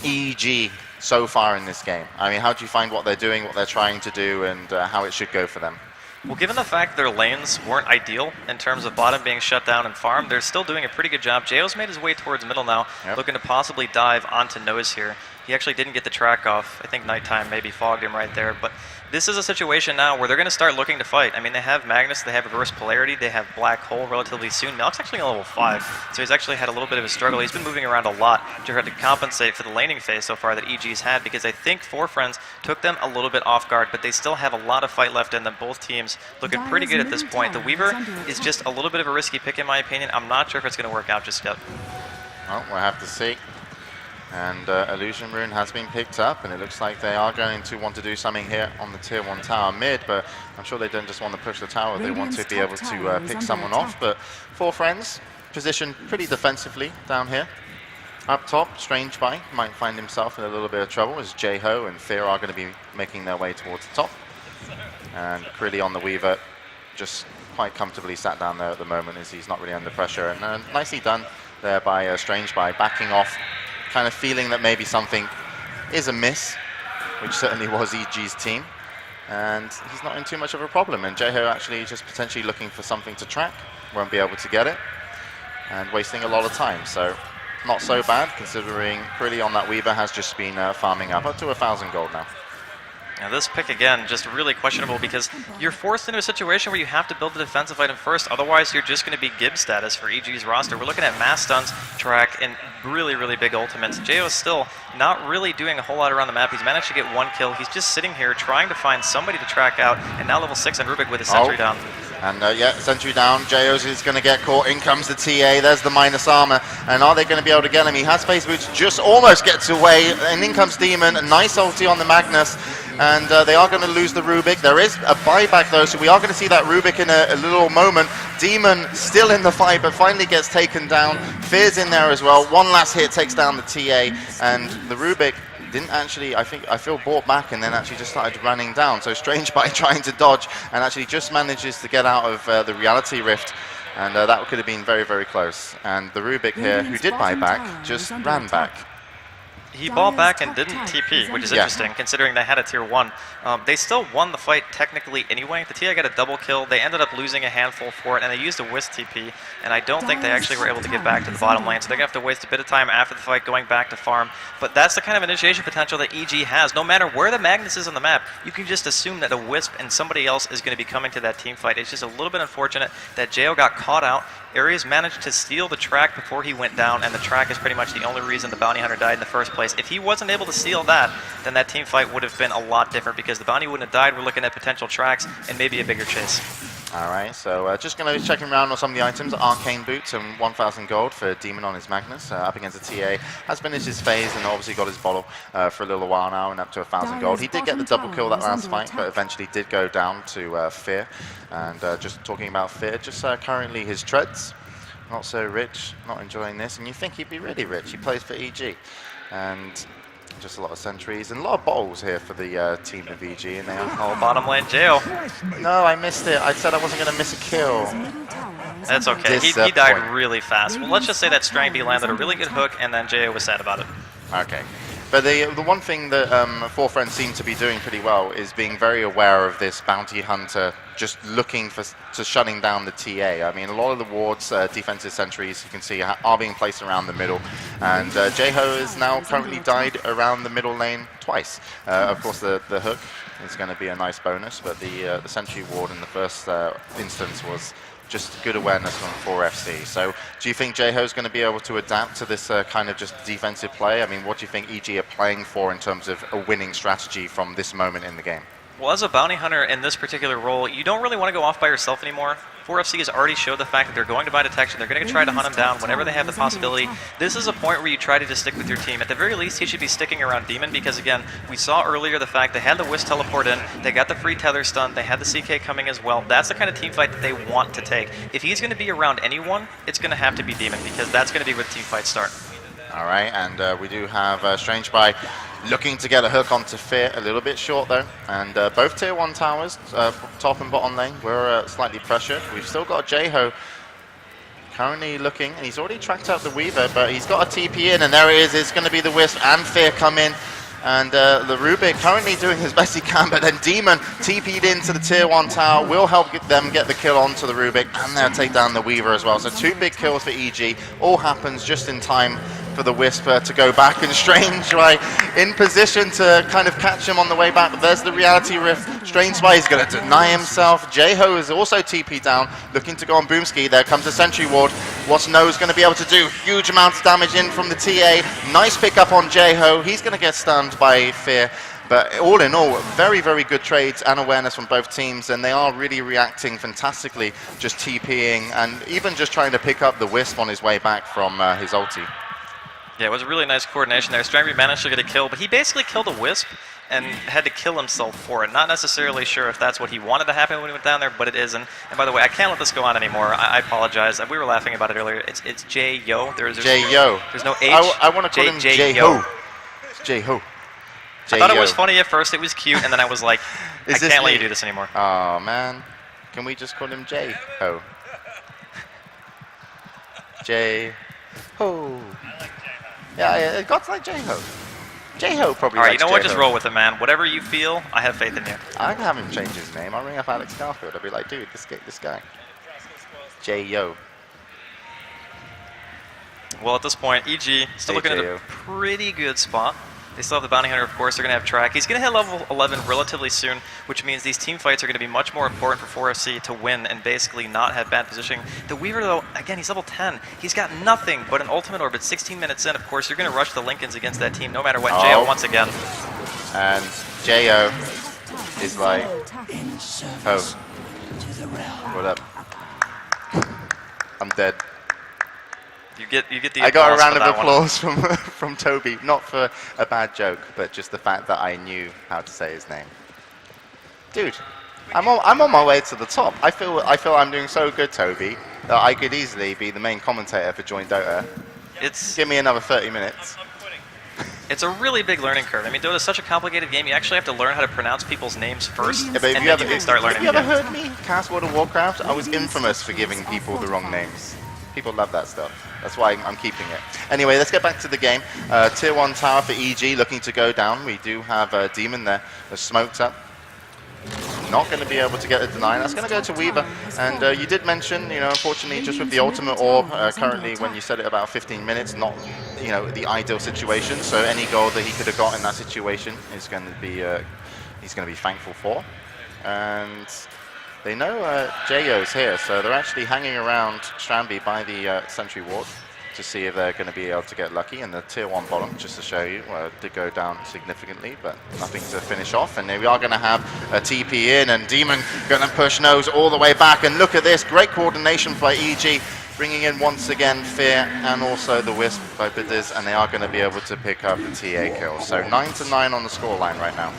EG so far in this game? I mean, how do you find what they're doing, what they're trying to do, and how it should go for them? Well, given the fact their lanes weren't ideal in terms of bottom being shut down and farm, they're still doing a pretty good job. Jeho's made his way towards middle now, looking to possibly dive onto Nose here. He actually didn't get the track off. I think Nighttime maybe fogged him right there, but this is a situation now where they're going to start looking to fight. I mean, they have Magnus, they have Reverse Polarity, they have Black Hole relatively soon. Melk's actually on level 5, so he's actually had a little bit of a struggle. He's been moving around a lot to try to compensate for the laning phase so far that EG's had, because I think Four Friends took them a little bit off guard, but they still have a lot of fight left in them. Both teams looking pretty good at this point. The Weaver is just a little bit of a risky pick in my opinion. I'm not sure if it's going to work out just yet. Well, we'll have to see. And Illusion Rune has been picked up, and it looks like they are going to want to do something here on the Tier 1 tower mid, but I'm sure they don't just want to push the tower, they want to be able to pick someone off. But Four Friends positioned pretty defensively down here. Up top, Strange Boy might find himself in a little bit of trouble as Jeho and Fear are going to be making their way towards the top. And Chrille on the Weaver just quite comfortably sat down there at the moment as he's not really under pressure. And nicely done there by Strange Boy, backing off, kind of feeling that maybe something is amiss, which certainly was EG's team. And he's not in too much of a problem. And Jeho actually just potentially looking for something to track, won't be able to get it, and wasting a lot of time. So not so bad, considering Chrille on that Weaver has just been farming up to 1,000 gold now. Now this pick again, just really questionable because you're forced into a situation where you have to build the defensive item first, otherwise you're just going to be Gib status for EG's roster. We're looking at mass stuns, track, and really, really big ultimates. Jeho is still not really doing a whole lot around the map. He's managed to get 1 kill. He's just sitting here trying to find somebody to track out, and now level 6 on Rubik with his sentry down. And yeah, sentry down, Jeho's is going to get caught, in comes the TA, there's the minus armor, and are they going to be able to get him? He has phase boots, just almost gets away, and in comes Demon, a nice ulti on the Magnus, and they are going to lose the Rubik. There is a buyback though, so we are going to see that Rubik in a little moment. Demon still in the fight, but finally gets taken down. Fear's in there as well. One last hit takes down the TA, and the Rubik didn't actually, I feel, brought back and then actually just started running down. So Strange by trying to dodge and actually just manages to get out of the reality rift. And that could have been very, very close. And the Rubik here, who did buy back, just ran back. He bought back and didn't TP, which is interesting, considering they had a tier 1. They still won the fight technically anyway. The TI got a double kill. They ended up losing a handful for it, and they used a Wisp TP, and I don't think they actually were able to get back to the bottom lane, so they're going to have to waste a bit of time after the fight going back to farm. But that's the kind of initiation potential that EG has. No matter where the Magnus is on the map, you can just assume that a Wisp and somebody else is going to be coming to that team fight. It's just a little bit unfortunate that Jo got caught out. Ares managed to steal the track before he went down, and the track is pretty much the only reason the bounty hunter died in the first place. If he wasn't able to steal that, then that team fight would have been a lot different because the bounty wouldn't have died. We're looking at potential tracks and maybe a bigger chase. Alright, so just going to be checking around on some of the items. Arcane Boots and 1,000 gold for Demon on his Magnus. Up against the TA. Has finished his phase and obviously got his bottle for a little while now and up to 1,000 gold. He did get the double kill that last fight, but eventually did go down to Fear. And just talking about Fear, just currently his treads. Not so rich, not enjoying this. And you think he'd be really rich. He plays for EG. And just a lot of sentries and a lot of bottles here for the team of EG. And they are Bottom lane jail. No, I missed it. I said I wasn't going to miss a kill. That's okay. He died really fast. Well, let's just say that Strang B landed a really good hook, and then Jo was sad about it. Okay. But the one thing that Four Friends seem to be doing pretty well is being very aware of this bounty hunter just looking to shutting down the TA. I mean, a lot of the wards, defensive sentries, you can see, are being placed around the middle. And Jeho has now currently died around the middle lane twice. Of course, the hook is going to be a nice bonus, but the sentry ward in the first instance was just good awareness from 4FC. So do you think Jeho's going to be able to adapt to this kind of just defensive play? I mean, what do you think EG are playing for in terms of a winning strategy from this moment in the game? Well, as a bounty hunter in this particular role, you don't really want to go off by yourself anymore. 4FC has already showed the fact that they're going to buy detection. They're going to try to hunt him down whenever they have the possibility. This is a point where you try to just stick with your team. At the very least, he should be sticking around Demon because, again, we saw earlier the fact they had the Wisp teleport in, they got the free tether stun, they had the CK coming as well. That's the kind of team fight that they want to take. If he's going to be around anyone, it's going to have to be Demon because that's going to be where the team fights start. All right, and we do have Strange by looking to get a hook onto Fear, a little bit short though. And both tier 1 towers, top and bottom lane, we're slightly pressured. We've still got Jeho currently looking, and he's already tracked out the Weaver, but he's got a TP in, and there it is. It's going to be the Wisp and Fear come in. And the Rubik currently doing his best he can, but then Demon TP'd into the tier 1 tower, will help them get the kill onto the Rubik, and they'll take down the Weaver as well. So 2 big kills for EG, all happens just in time for the Whisper to go back, and Strange right in position to kind of catch him on the way back, but there's the reality rift. Strange Spy is going to deny himself. Jeho is also TP down, looking to go on Boomski. There comes the Sentry Ward. What's No's going to be able to do? Huge amounts of damage in from the TA. Nice pickup on Jeho. He's going to get stunned by Fear. But all in all, very, very good trades and awareness from both teams, and they are really reacting fantastically, just TPing and even just trying to pick up the Wisp on his way back from his ulti. Yeah, it was a really nice coordination there. Strangry managed to get a kill, but he basically killed a Wisp and had to kill himself for it. Not necessarily sure if that's what he wanted to happen when he went down there, but it isn't. And by the way, I can't let this go on anymore. I apologize. We were laughing about it earlier. It's J-Yo. There's J-Yo. There's no H. I want to call him J-Ho. J-Ho. I thought it was funny at first. It was cute, and then I was like, I can't let you do this anymore. Oh, man. Can we just call him J-Ho? J-Ho. Yeah, God's like J-Ho. J-Ho probably. All right, you know what? Just roll with it, man. Whatever you feel, I have faith in you. I can have him change his name. I'll ring up Alex Garfield. I'll be like, dude, this guy. J-Yo. Well, at this point, EG still looking at a pretty good spot. They still have the Bounty Hunter, of course. They're going to have Track. He's going to hit level 11 relatively soon, which means these team fights are going to be much more important for 4FC to win and basically not have bad positioning. The Weaver, though, again, he's level 10. He's got nothing but an ultimate orbit 16 minutes in. Of course, you're going to rush the Lincolns against that team no matter what. Jo once again. And Jo is like, oh, what up? I'm dead. You get the I got a applause round for of that one. applause from Toby, not for a bad joke, but just the fact that I knew how to say his name. Dude, I'm on my way to the top. I feel I'm doing so good, Toby, that I could easily be the main commentator for Join Dota. Give me another 30 minutes. It's a really big learning curve. I mean, Dota is such a complicated game. You actually have to learn how to pronounce people's names first, Yeah, but and then you can start learning. Have you ever heard me cast World of Warcraft? I was infamous for giving people the wrong names. People love that stuff. That's why I'm keeping it. Anyway, let's get back to the game. Tier 1 tower for EG looking to go down. We do have Demon there, smoked up. Not going to be able to get a deny. That's going to go to Weaver. And you did mention, unfortunately, just with the ultimate orb, currently when you said it about 15 minutes, not, the ideal situation. So any goal that he could have got in that situation is going to be, he's going to be thankful for. And they know Jayo's here, so they're actually hanging around Stranby by the Sentry Ward to see if they're going to be able to get lucky. And the tier 1 bottom, just to show you, did go down significantly, but nothing to finish off. And we are going to have a TP in, and Demon going to push Nose all the way back. And look at this, great coordination by EG, bringing in once again Fear and also the Wisp by Bidiz, and they are going to be able to pick up the TA kill. So 9-9 on the scoreline right now.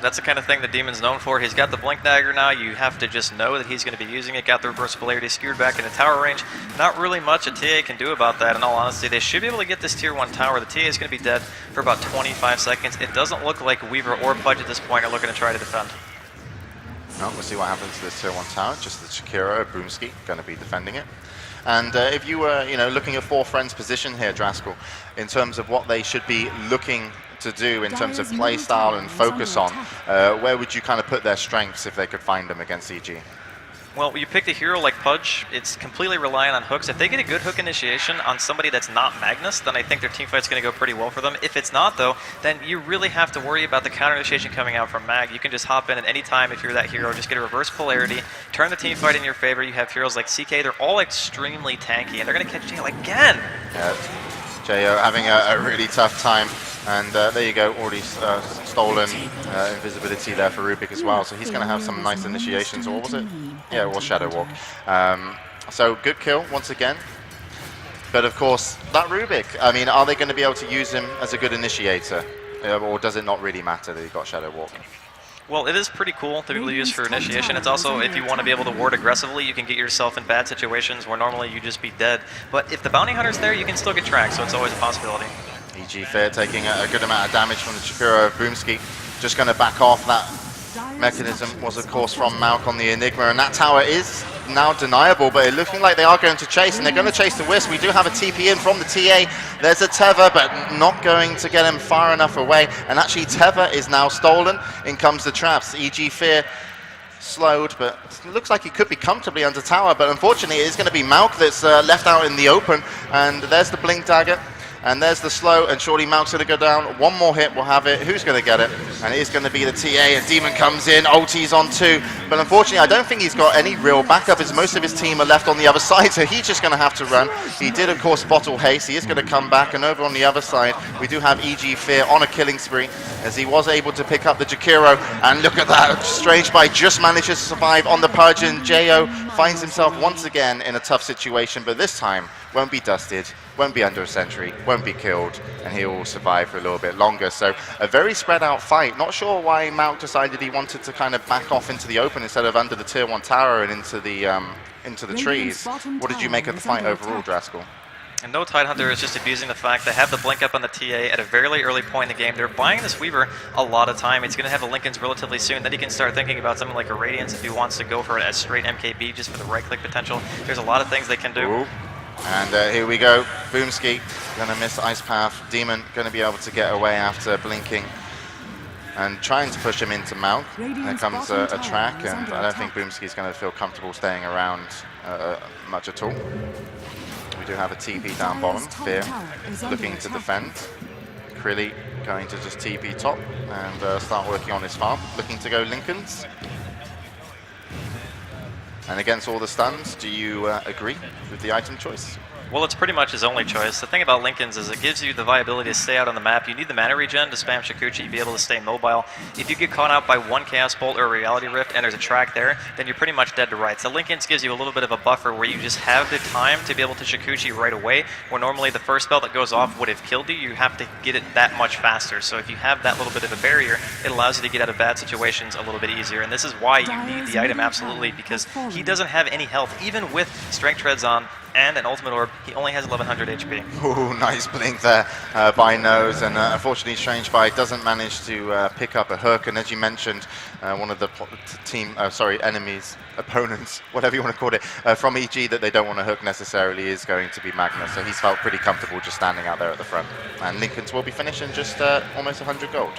That's the kind of thing that Demon's known for. He's got the Blink Dagger now. You have to just know that he's going to be using it. Got the reverse polarity skewed back into tower range. Not really much a TA can do about that, in all honesty. They should be able to get this tier 1 tower. The TA is going to be dead for about 25 seconds. It doesn't look like Weaver or Pudge at this point are looking to try to defend. No, we'll see what happens to this tier 1 tower. Just the Shakira, Boomski, going to be defending it. And if you were, looking at 4 friends' position here, Draskell, in terms of what they should be looking to do in terms of play style and focus on, where would you kind of put their strengths if they could find them against EG? Well, you picked a hero like Pudge, it's completely reliant on hooks. If they get a good hook initiation on somebody that's not Magnus, then I think their teamfight's going to go pretty well for them. If it's not, though, then you really have to worry about the counter initiation coming out from Mag. You can just hop in at any time if you're that hero, just get a reverse polarity, turn the teamfight in your favor. You have heroes like CK, they're all extremely tanky, and they're going to catch Jail again. Yeah, Jayo having a really tough time. And there you go, already stolen invisibility there for Rubik as well. So he's going to have some nice initiations. Or what was it? Yeah, it was Shadow Walk. So good kill once again. But of course, that Rubik, I mean, are they going to be able to use him as a good initiator? Or does it not really matter that he got Shadow Walk? Well, it is pretty cool to be able to use for initiation. It's also, if you want to be able to ward aggressively, you can get yourself in bad situations where normally you just be dead. But if the bounty hunter's there, you can still get tracked, so it's always a possibility. EG Fair taking a good amount of damage from the Shakira Boomski. Just going to back off. That mechanism was, of course, from Malk on the Enigma, and that tower is now deniable, but it's looking like they are going to chase, and they're going to chase the Wisp. We do have a TP in from the TA. There's a Tether, but not going to get him far enough away, and actually Tether is now stolen. In comes the traps. EG Fear slowed, but it looks like he could be comfortably under tower, but unfortunately it is going to be Malk that's left out in the open, and there's the Blink Dagger. And there's the slow, and surely Malk's going to go down. One more hit will have it. Who's going to get it? And it is going to be the TA, and Demon comes in. Ulti's on 2. But unfortunately, I don't think he's got any real backup, as most of his team are left on the other side, so he's just going to have to run. He did, of course, bottle haste. He is going to come back, and over on the other side, we do have EG Fear on a killing spree, as he was able to pick up the Jakiro. And look at that. Strange Spy just manages to survive on the Pudge, and Jayo finds himself once again in a tough situation, but this time won't be dusted, won't be under a sentry, won't be killed, and he will survive for a little bit longer. So a very spread out fight. Not sure why Malk decided he wanted to kind of back off into the open instead of under the tier 1 tower and into the trees. What did you make of the fight overall, Draskell? And no Tidehunter is just abusing the fact they have the blink up on the TA at a very early point in the game. They're buying this Weaver a lot of time. It's going to have a Lincoln's relatively soon. Then he can start thinking about something like a Radiance if he wants to go for it as straight MKB just for the right-click potential. There's a lot of things they can do. Ooh. And here we go. Boomski going to miss Ice Path. Demon going to be able to get away after blinking and trying to push him into Malk. There comes a track, and I don't think Boomski's going to feel comfortable staying around much at all. We do have a TP down bottom. Fear looking to defend. Chrille going to just TP top and start working on his farm. Looking to go Lincolns. And against all the stuns, do you agree with the item choice? Well, it's pretty much his only choice. The thing about Linken's is it gives you the viability to stay out on the map. You need the mana regen to spam Shukuchi to be able to stay mobile. If you get caught out by one Chaos Bolt or a Reality Rift and there's a track there, then you're pretty much dead to rights. So Linken's gives you a little bit of a buffer where you just have the time to be able to Shukuchi right away, where normally the first spell that goes off would have killed you. You have to get it that much faster. So if you have that little bit of a barrier, it allows you to get out of bad situations a little bit easier. And this is why you need the item absolutely, because he doesn't have any health. Even with Strength Treads on and an Ultimate Orb, he only has 1100 HP. Ooh, nice blink there by Nose, and unfortunately Strange Fire doesn't manage to pick up a hook, and as you mentioned, one of the enemies, opponents, whatever you want to call it, from EG that they don't want to hook necessarily is going to be Magnus, so he's felt pretty comfortable just standing out there at the front. And Linken's will be finishing just almost 100 gold.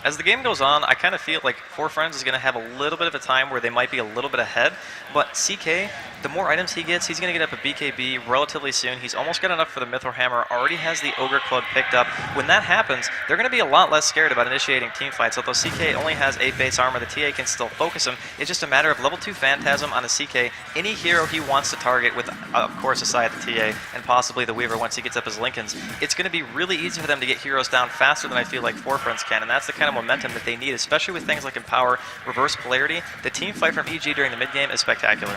As the game goes on, I kind of feel like Four Friends is going to have a little bit of a time where they might be a little bit ahead, but CK, the more items he gets, he's going to get up a BKB relatively soon. He's almost got enough for the Mythor Hammer, already has the Ogre Club picked up. When that happens, they're going to be a lot less scared about initiating team fights. Although CK only has 8 base armor, the TA can still focus him. It's just a matter of level 2 Phantasm on a CK. Any hero he wants to target with, of course, aside the TA, and possibly the Weaver once he gets up his Linken's, it's going to be really easy for them to get heroes down faster than I feel like Four Friends can, and that's the kind of momentum that they need, especially with things like Empower, Reverse Polarity. The team fight from EG during the mid-game is spectacular.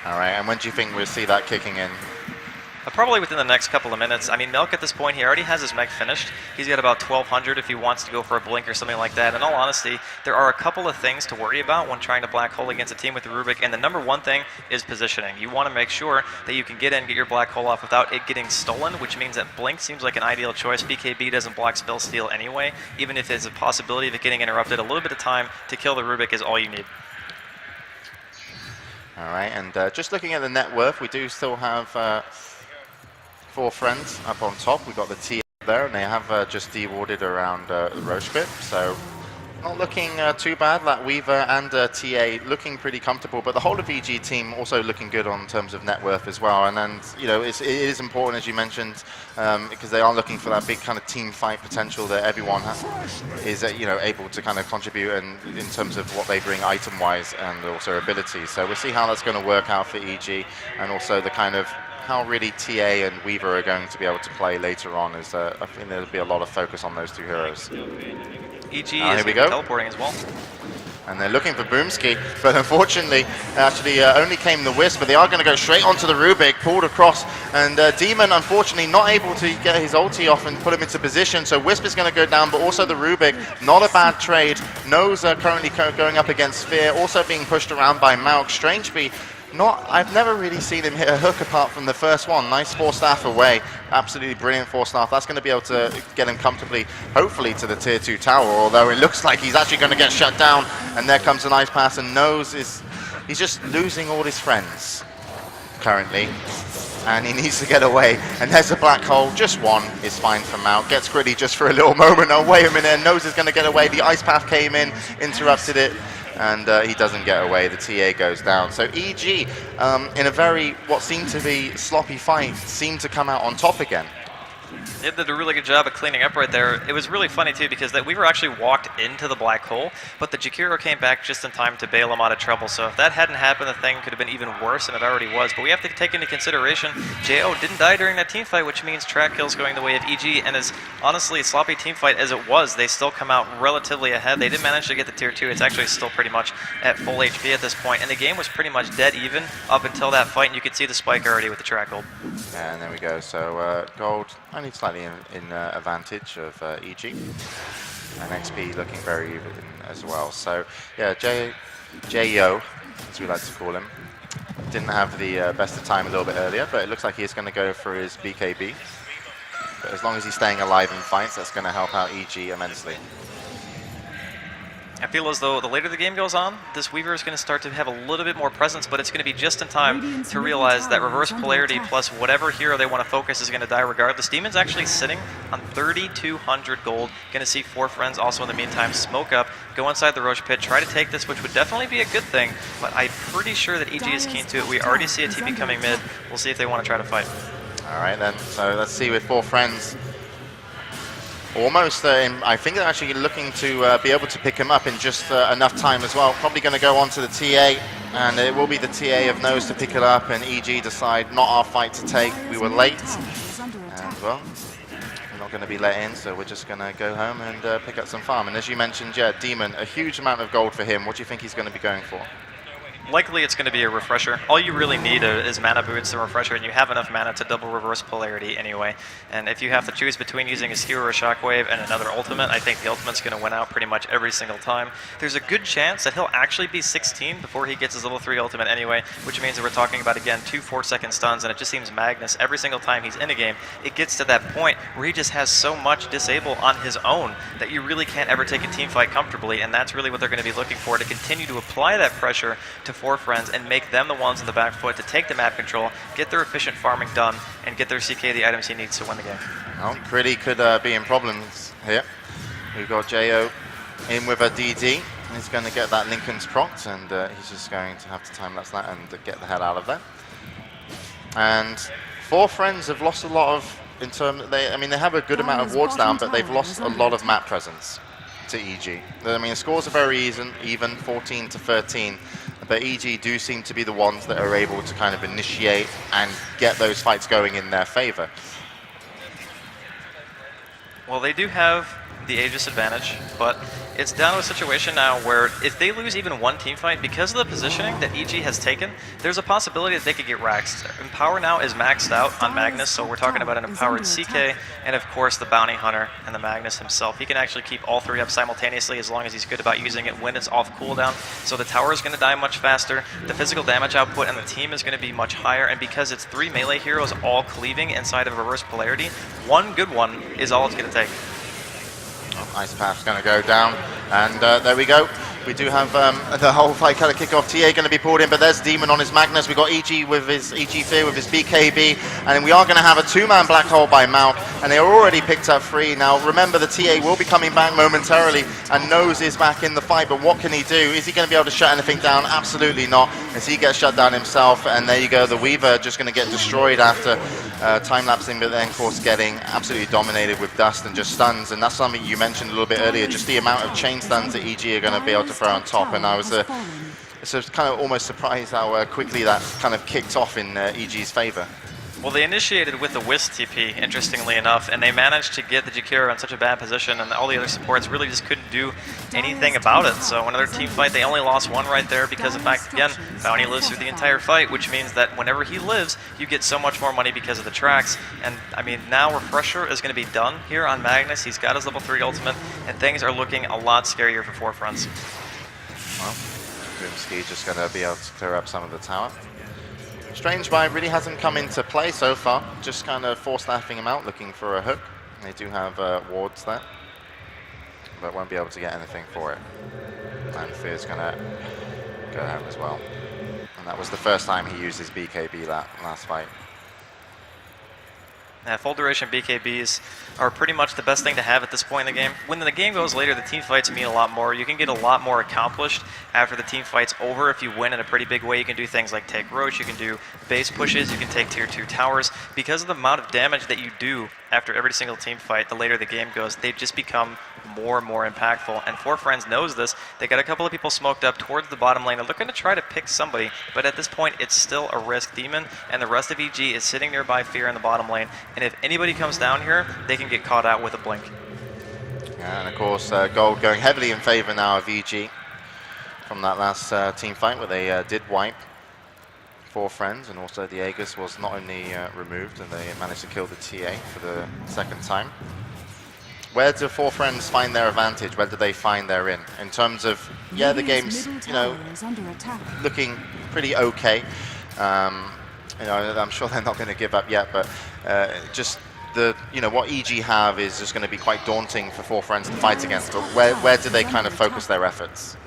All right, and when do you think we'll see that kicking in? Probably within the next couple of minutes. I mean, Milk at this point, he already has his mech finished. He's got about 1200 if he wants to go for a blink or something like that. In all honesty, there are a couple of things to worry about when trying to black hole against a team with the Rubik, and the number one thing is positioning. You want to make sure that you can get in, get your black hole off without it getting stolen, which means that blink seems like an ideal choice. BKB doesn't block spell steal anyway. Even if there's a possibility of it getting interrupted, a little bit of time to kill the Rubik is all you need. All right, and just looking at the net worth, we do still have Four Friends up on top. We've got the TA there, and they have just dewarded around the Roche bit, so not looking too bad. That Weaver and TA looking pretty comfortable, but the whole of EG team also looking good on terms of net worth as well. And then, you know, it is important, as you mentioned, because they are looking for that big kind of team fight potential that everyone is, you know, able to kind of contribute in terms of what they bring item-wise and also abilities. So we'll see how that's going to work out for EG, and also the kind of how really TA and Weaver are going to be able to play later on. Is I think there'll be a lot of focus on those two heroes. EG is teleporting as well. And they're looking for Boomski, but unfortunately, actually only came the Wisp, but they are going to go straight onto the Rubik, pulled across, and Demon, unfortunately, not able to get his ulti off and put him into position, so Wisp is going to go down, but also the Rubik, not a bad trade. Nose currently going up against Sphere, also being pushed around by Malk. Strangeby, I've never really seen him hit a hook apart from the first one. Nice 4-staff away. Absolutely brilliant 4-staff. That's going to be able to get him comfortably, hopefully, to the tier 2 tower, although it looks like he's actually going to get shut down. And there comes a nice pass, and Nose he's just losing all his friends currently. And he needs to get away. And there's a black hole. Just one is fine for Mount. Gets Chrille just for a little moment. Oh, wait a minute. Nose is going to get away. The ice path came in, interrupted it. And he doesn't get away. The TA goes down. So EG, in a very, what seemed to be sloppy fight, seemed to come out on top again. It did a really good job of cleaning up right there. It was really funny, too, because that Weaver actually walked into the black hole, but the Jakiro came back just in time to bail him out of trouble. So if that hadn't happened, the thing could have been even worse than it already was. But we have to take into consideration, JO didn't die during that team fight, which means track kills going the way of EG. And as honestly sloppy team fight as it was, they still come out relatively ahead. They did manage to get the tier 2. It's actually still pretty much at full HP at this point. And the game was pretty much dead even up until that fight. And you could see the spike already with the track gold. And there we go. So gold only slightly in advantage of EG, and XP looking very even as well. So yeah, JO, as we like to call him, didn't have the best of time a little bit earlier, but it looks like he's going to go for his BKB. But as long as he's staying alive in fights, that's going to help out EG immensely. I feel as though the later the game goes on, this Weaver is going to start to have a little bit more presence, but it's going to be just in time to realize that reverse polarity plus whatever hero they want to focus is going to die regardless. Demon's actually sitting on 3,200 gold. Going to see Four Friends also in the meantime smoke up, go inside the Roche pit, try to take this, which would definitely be a good thing, but I'm pretty sure that EG is keen to it. We already see a TP coming mid. We'll see if they want to try to fight. All right then, so let's see with Four Friends. Almost, I think they're actually looking to be able to pick him up in just enough time as well. Probably going to go on to the TA. And it will be the TA of Nose to pick it up, and EG decide not our fight to take. We were late, and well, we're not going to be let in, so we're just going to go home and pick up some farm. And as you mentioned, yeah, Demon, a huge amount of gold for him. What do you think he's going to be going for? Likely it's going to be a refresher. All you really need is mana boots and refresher, and you have enough mana to double reverse polarity anyway. And if you have to choose between using his hero or shockwave and another ultimate, I think the ultimate's going to win out pretty much every single time. There's a good chance that he'll actually be 16 before he gets his level 3 ultimate anyway, which means that we're talking about, again, 2 4-second stuns, and it just seems Magnus, every single time he's in a game, it gets to that point where he just has so much disable on his own that you really can't ever take a team fight comfortably, and that's really what they're going to be looking for, to continue to apply that pressure to 4 friends and make them the ones in the back foot to take the map control, get their efficient farming done, and get their CK the items he needs to win the game. Well, Chrille could be in problems here. We've got Jo in with a DD. He's going to get that Lincoln's procs, and he's just going to have to time-lapse that and get the hell out of there. And 4 friends have lost a lot of, I mean, they have a good amount of wards down, but they've lost a lot of map presence to EG. I mean, the scores are very even 14 to 13. But EG do seem to be the ones that are able to kind of initiate and get those fights going in their favor. Well, they do have the Aegis advantage, but it's down to a situation now where if they lose even one team fight, because of the positioning that EG has taken, there's a possibility that they could get raxed. Empower now is maxed out on Magnus, so we're talking about an empowered CK, and of course the Bounty Hunter and the Magnus himself. He can actually keep all 3 up simultaneously as long as he's good about using it when it's off cooldown. So the tower is going to die much faster, the physical damage output and the team is going to be much higher, and because it's 3 melee heroes all cleaving inside of reverse polarity, one good one is all it's going to take. Ice Path's going to go down, and there we go. We do have the whole fight kind of kick off. TA going to be pulled in, but there's Demon on his Magnus. We've got EG with his EG Fear with his BKB, and we are going to have a 2-man black hole by Malk, and they are already picked up 3. Now remember, the TA will be coming back momentarily, and Nose is back in the fight, but what can he do? Is he going to be able to shut anything down? Absolutely not, as he gets shut down himself, and there you go, the Weaver just going to get destroyed after time-lapsing, but then of course getting absolutely dominated with dust and just stuns, and that's something you mentioned a little bit earlier, just the amount of chain stuns that EG are going to be able to throw on top, and I was kind of almost surprised how quickly that kind of kicked off in EG's favor. Well, they initiated with the Wisp TP, interestingly enough, and they managed to get the Jakiro in such a bad position, and all the other supports really just couldn't do anything about it. So another team fight, they only lost 1 right there because, in fact, again, Bounty lives through the entire fight, which means that whenever he lives, you get so much more money because of the tracks. And, I mean, now Refresher is going to be done here on Magnus. He's got his level 3 ultimate, and things are looking a lot scarier for 4 fronts. Well, Boomski just going to be able to clear up some of the tower. Strange Buy really hasn't come into play so far, just kind of force-staffing him out, looking for a hook. They do have wards there, but won't be able to get anything for it. And Fear's going to go home as well. And that was the first time he used his BKB that last fight. Yeah, full duration BKBs are pretty much the best thing to have at this point in the game. When the game goes later, the team fights mean a lot more. You can get a lot more accomplished after the team fight's over. If you win in a pretty big way, you can do things like take Roach, you can do base pushes, you can take tier 2 towers. Because of the amount of damage that you do after every single team fight, the later the game goes, they just become more and more impactful. And 4 Friends knows this. They got a couple of people smoked up towards the bottom lane. They're looking to try to pick somebody, but at this point, it's still a risk. Demon and the rest of EG is sitting nearby Fear in the bottom lane. And if anybody comes down here, they can get caught out with a blink. Yeah, and of course, Gold going heavily in favor now of EG from that last team fight where they did wipe 4 Friends, and also the Aegis was not only removed, and they managed to kill the TA for the 2nd time. Where do 4 Friends find their advantage? Where do they find their in terms of, yeah, the game's, you know, looking pretty okay. You know, I'm sure they're not going to give up yet, but just the, you know, what EG have is just going to be quite daunting for 4 Friends to fight against. But where do they kind of focus their efforts?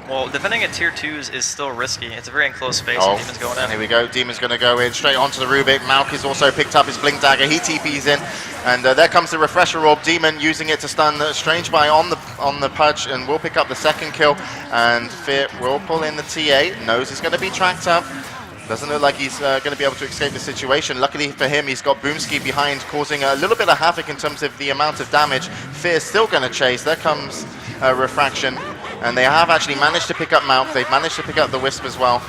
Well, defending at tier 2s is still risky. It's a very enclosed space, and Demon's going in. Here we go. Demon's going to go in straight onto the Rubik. Malk has also picked up his Blink Dagger. He TP's in, and there comes the Refresher Orb. Demon using it to stun Strange Buy on the Pudge, and will pick up the 2nd kill. And Fear will pull in the TA. Knows he's going to be tracked up. Doesn't look like he's going to be able to escape the situation. Luckily for him, he's got Boomski behind, causing a little bit of havoc in terms of the amount of damage. Fear's still going to chase. There comes Refraction. and they have actually managed to pick up Malk. They've managed to pick up the Wisp as well.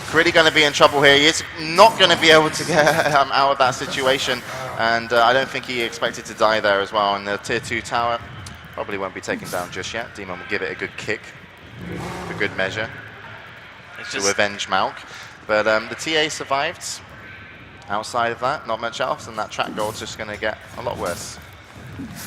Chrille going to be in trouble here. He is not going to be able to get out of that situation, and I don't think he expected to die there as well. And the tier 2 tower probably won't be taken down just yet. Demon will give it a good kick, for good measure, to avenge Malk. But the TA survived. Outside of that, not much else, and that track gold's just going to get a lot worse.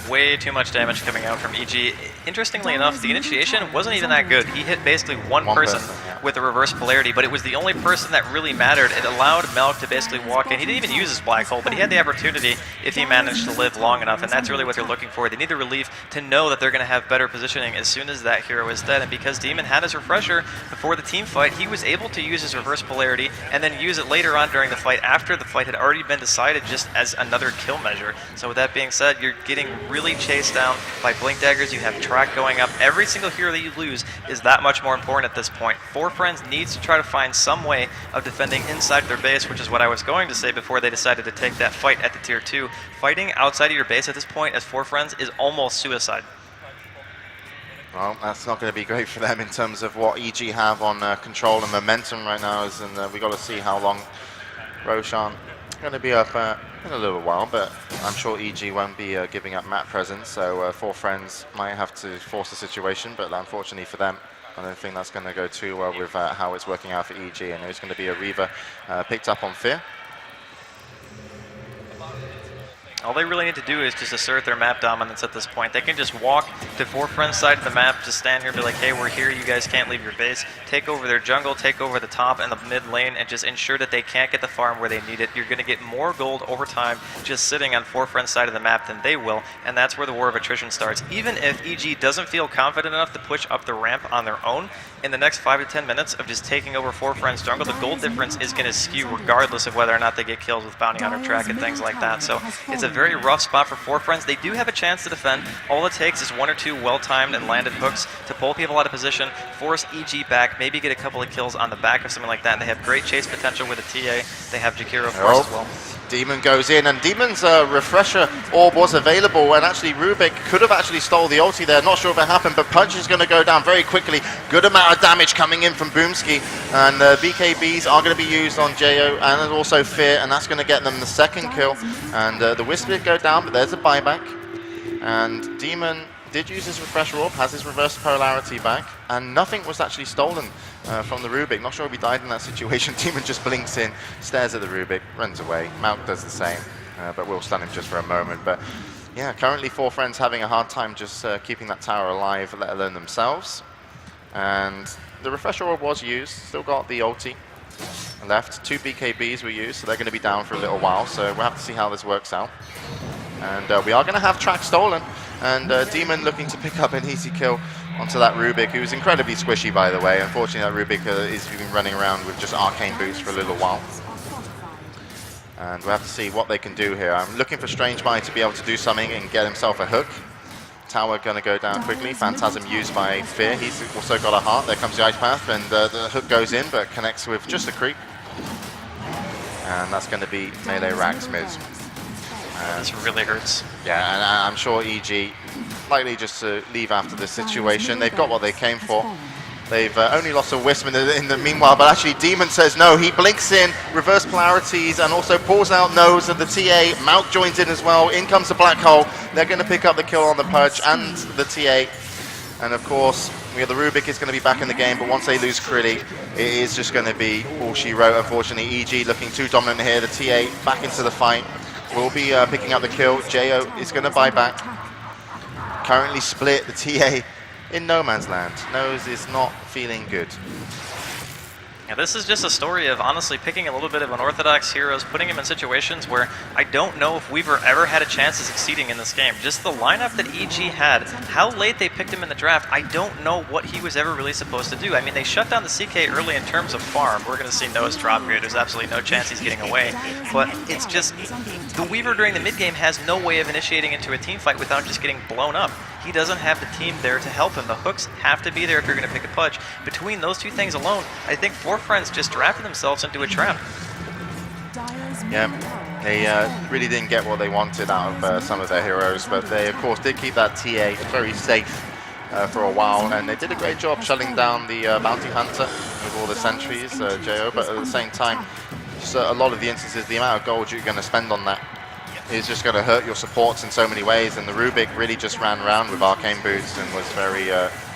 Way too much damage coming out from EG. Interestingly enough, the initiation wasn't even that good. He hit basically one person yeah. with a reverse polarity, but it was the only person that really mattered. It allowed Malk to basically walk in. He didn't even use his black hole, but he had the opportunity if he managed to live long enough, and that's really what they're looking for. They need the relief to know that they're going to have better positioning as soon as that hero is dead, and because Demon had his refresher before the team fight, he was able to use his reverse polarity and then use it later on during the fight after the fight had already been decided, just as another kill measure. So with that being said, you're getting really chased down by blink daggers. You have track going up. Every single hero that you lose is that much more important at this point. Four Friends needs to try to find some way of defending inside their base, which is what I was going to say before they decided to take that fight at the tier 2. Fighting outside of your base at this point as Four Friends is almost suicide. Well, that's not going to be great for them in terms of what EG have on control and momentum right now, and we got to see how long Roshan going to be up in a little while, but I'm sure EG won't be giving up map presence, so Four Friends might have to force the situation, but unfortunately for them, I don't think that's going to go too well with how it's working out for EG, and there's going to be a Reaver picked up on Fear. All they really need to do is just assert their map dominance at this point. They can just walk to Four Friends' side of the map, just stand here and be like, hey, we're here, you guys can't leave your base. Take over their jungle, take over the top and the mid lane, and just ensure that they can't get the farm where they need it. You're going to get more gold over time just sitting on Four Friends' side of the map than they will, and that's where the war of attrition starts. Even if EG doesn't feel confident enough to push up the ramp on their own, in the next 5 to 10 minutes of just taking over Four Friends' jungle, the gold difference is going to skew regardless of whether or not they get kills with Bounty Hunter track and things like that. So it's a very rough spot for Four Friends. They do have a chance to defend. All it takes is 1 or 2 well-timed and landed hooks to pull people out of position, force EG back, maybe get a couple of kills on the back of something like that. And they have great chase potential with a TA. They have Jakiro, of course, as well. Demon goes in, and Demon's refresher orb was available, and actually Rubik could have actually stole the ulti there. Not sure if it happened, but Punch is going to go down very quickly. Good amount of damage coming in from Boomski, and BKBs are going to be used on Jo and also Fear, and that's going to get them the second kill. And the Wisp did go down, but there's a buyback, and Demon did use his refresher orb, has his reverse polarity back, and nothing was actually stolen from the Rubik. Not sure if he died in that situation. Demon just blinks in, stares at the Rubik, runs away. Malk does the same, but we'll stun him just for a moment. But yeah, currently Four Friends having a hard time just keeping that tower alive, let alone themselves. And the refresher orb was used, still got the ulti left. 2 BKBs were used, so they're going to be down for a little while, so we'll have to see how this works out. And we are going to have track stolen, and Demon looking to pick up an easy kill onto that Rubik, who is incredibly squishy, by the way. Unfortunately, that Rubik is been running around with just arcane boots for a little while. And we'll have to see what they can do here. I'm looking for Strange Mind to be able to do something and get himself a hook. Tower going to go down quickly. Phantasm used by Fear. He's also got a heart. There comes the Ice Path, and the hook goes in, but connects with just a creep. And that's going to be melee Rags mid. This really hurts. Yeah, and I'm sure EG likely just to leave after this situation. They've got what they came for. They've only lost a Wisp in the meanwhile, but actually Demon says no. He blinks in, reverse polarities, and also pulls out nose of the TA. Malk joins in as well. In comes the Black Hole. They're going to pick up the kill on the Purge and the TA. And of course, the Rubik is going to be back in the game, but once they lose Chrille, it is just going to be all she wrote. Unfortunately, EG looking too dominant here. The TA back into the fight. Will be picking up the kill. Jo is going to buy back. Currently split, the TA in no man's land. Nose is not feeling good. Yeah, this is just a story of honestly picking a little bit of unorthodox heroes, putting him in situations where I don't know if we've ever had a chance of succeeding in this game. Just the lineup that EG had, how late they picked him in the draft, I don't know what he was ever really supposed to do. I mean, they shut down the CK early in terms of farm. We're going to see Nose drop here. There's absolutely no chance he's getting away. But it's just, the Weaver during the mid game has no way of initiating into a team fight without just getting blown up. He doesn't have the team there to help him. The hooks have to be there if you're going to pick a Pudge. Between those two things alone, I think Four Friends just drafted themselves into a trap. Yeah, they really didn't get what they wanted out of some of their heroes, but they, of course, did keep that TA very safe for a while, and they did a great job shutting down the bounty hunter with all the sentries, JO, but at the same time, so a lot of the instances, the amount of gold you're going to spend on that is just going to hurt your supports in so many ways, and the Rubik really just ran around with arcane boots and was very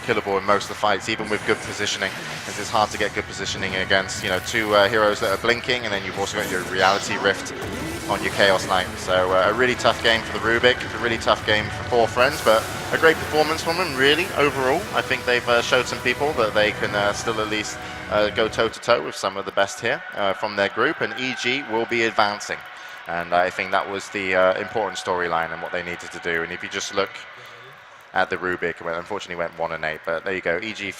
killable in most of the fights, even with good positioning. It's hard to get good positioning against, you know, two heroes that are blinking, and then you've also got your reality rift on your Chaos Knight. So a really tough game for the Rubik, a really tough game for Four Friends, but a great performance from them, really, overall. I think they've showed some people that they can still at least go toe-to-toe with some of the best here from their group, and EG will be advancing. And I think that was the important storyline and what they needed to do. And if you just look at the Rubik, well, unfortunately went 1-8, but there you go, EG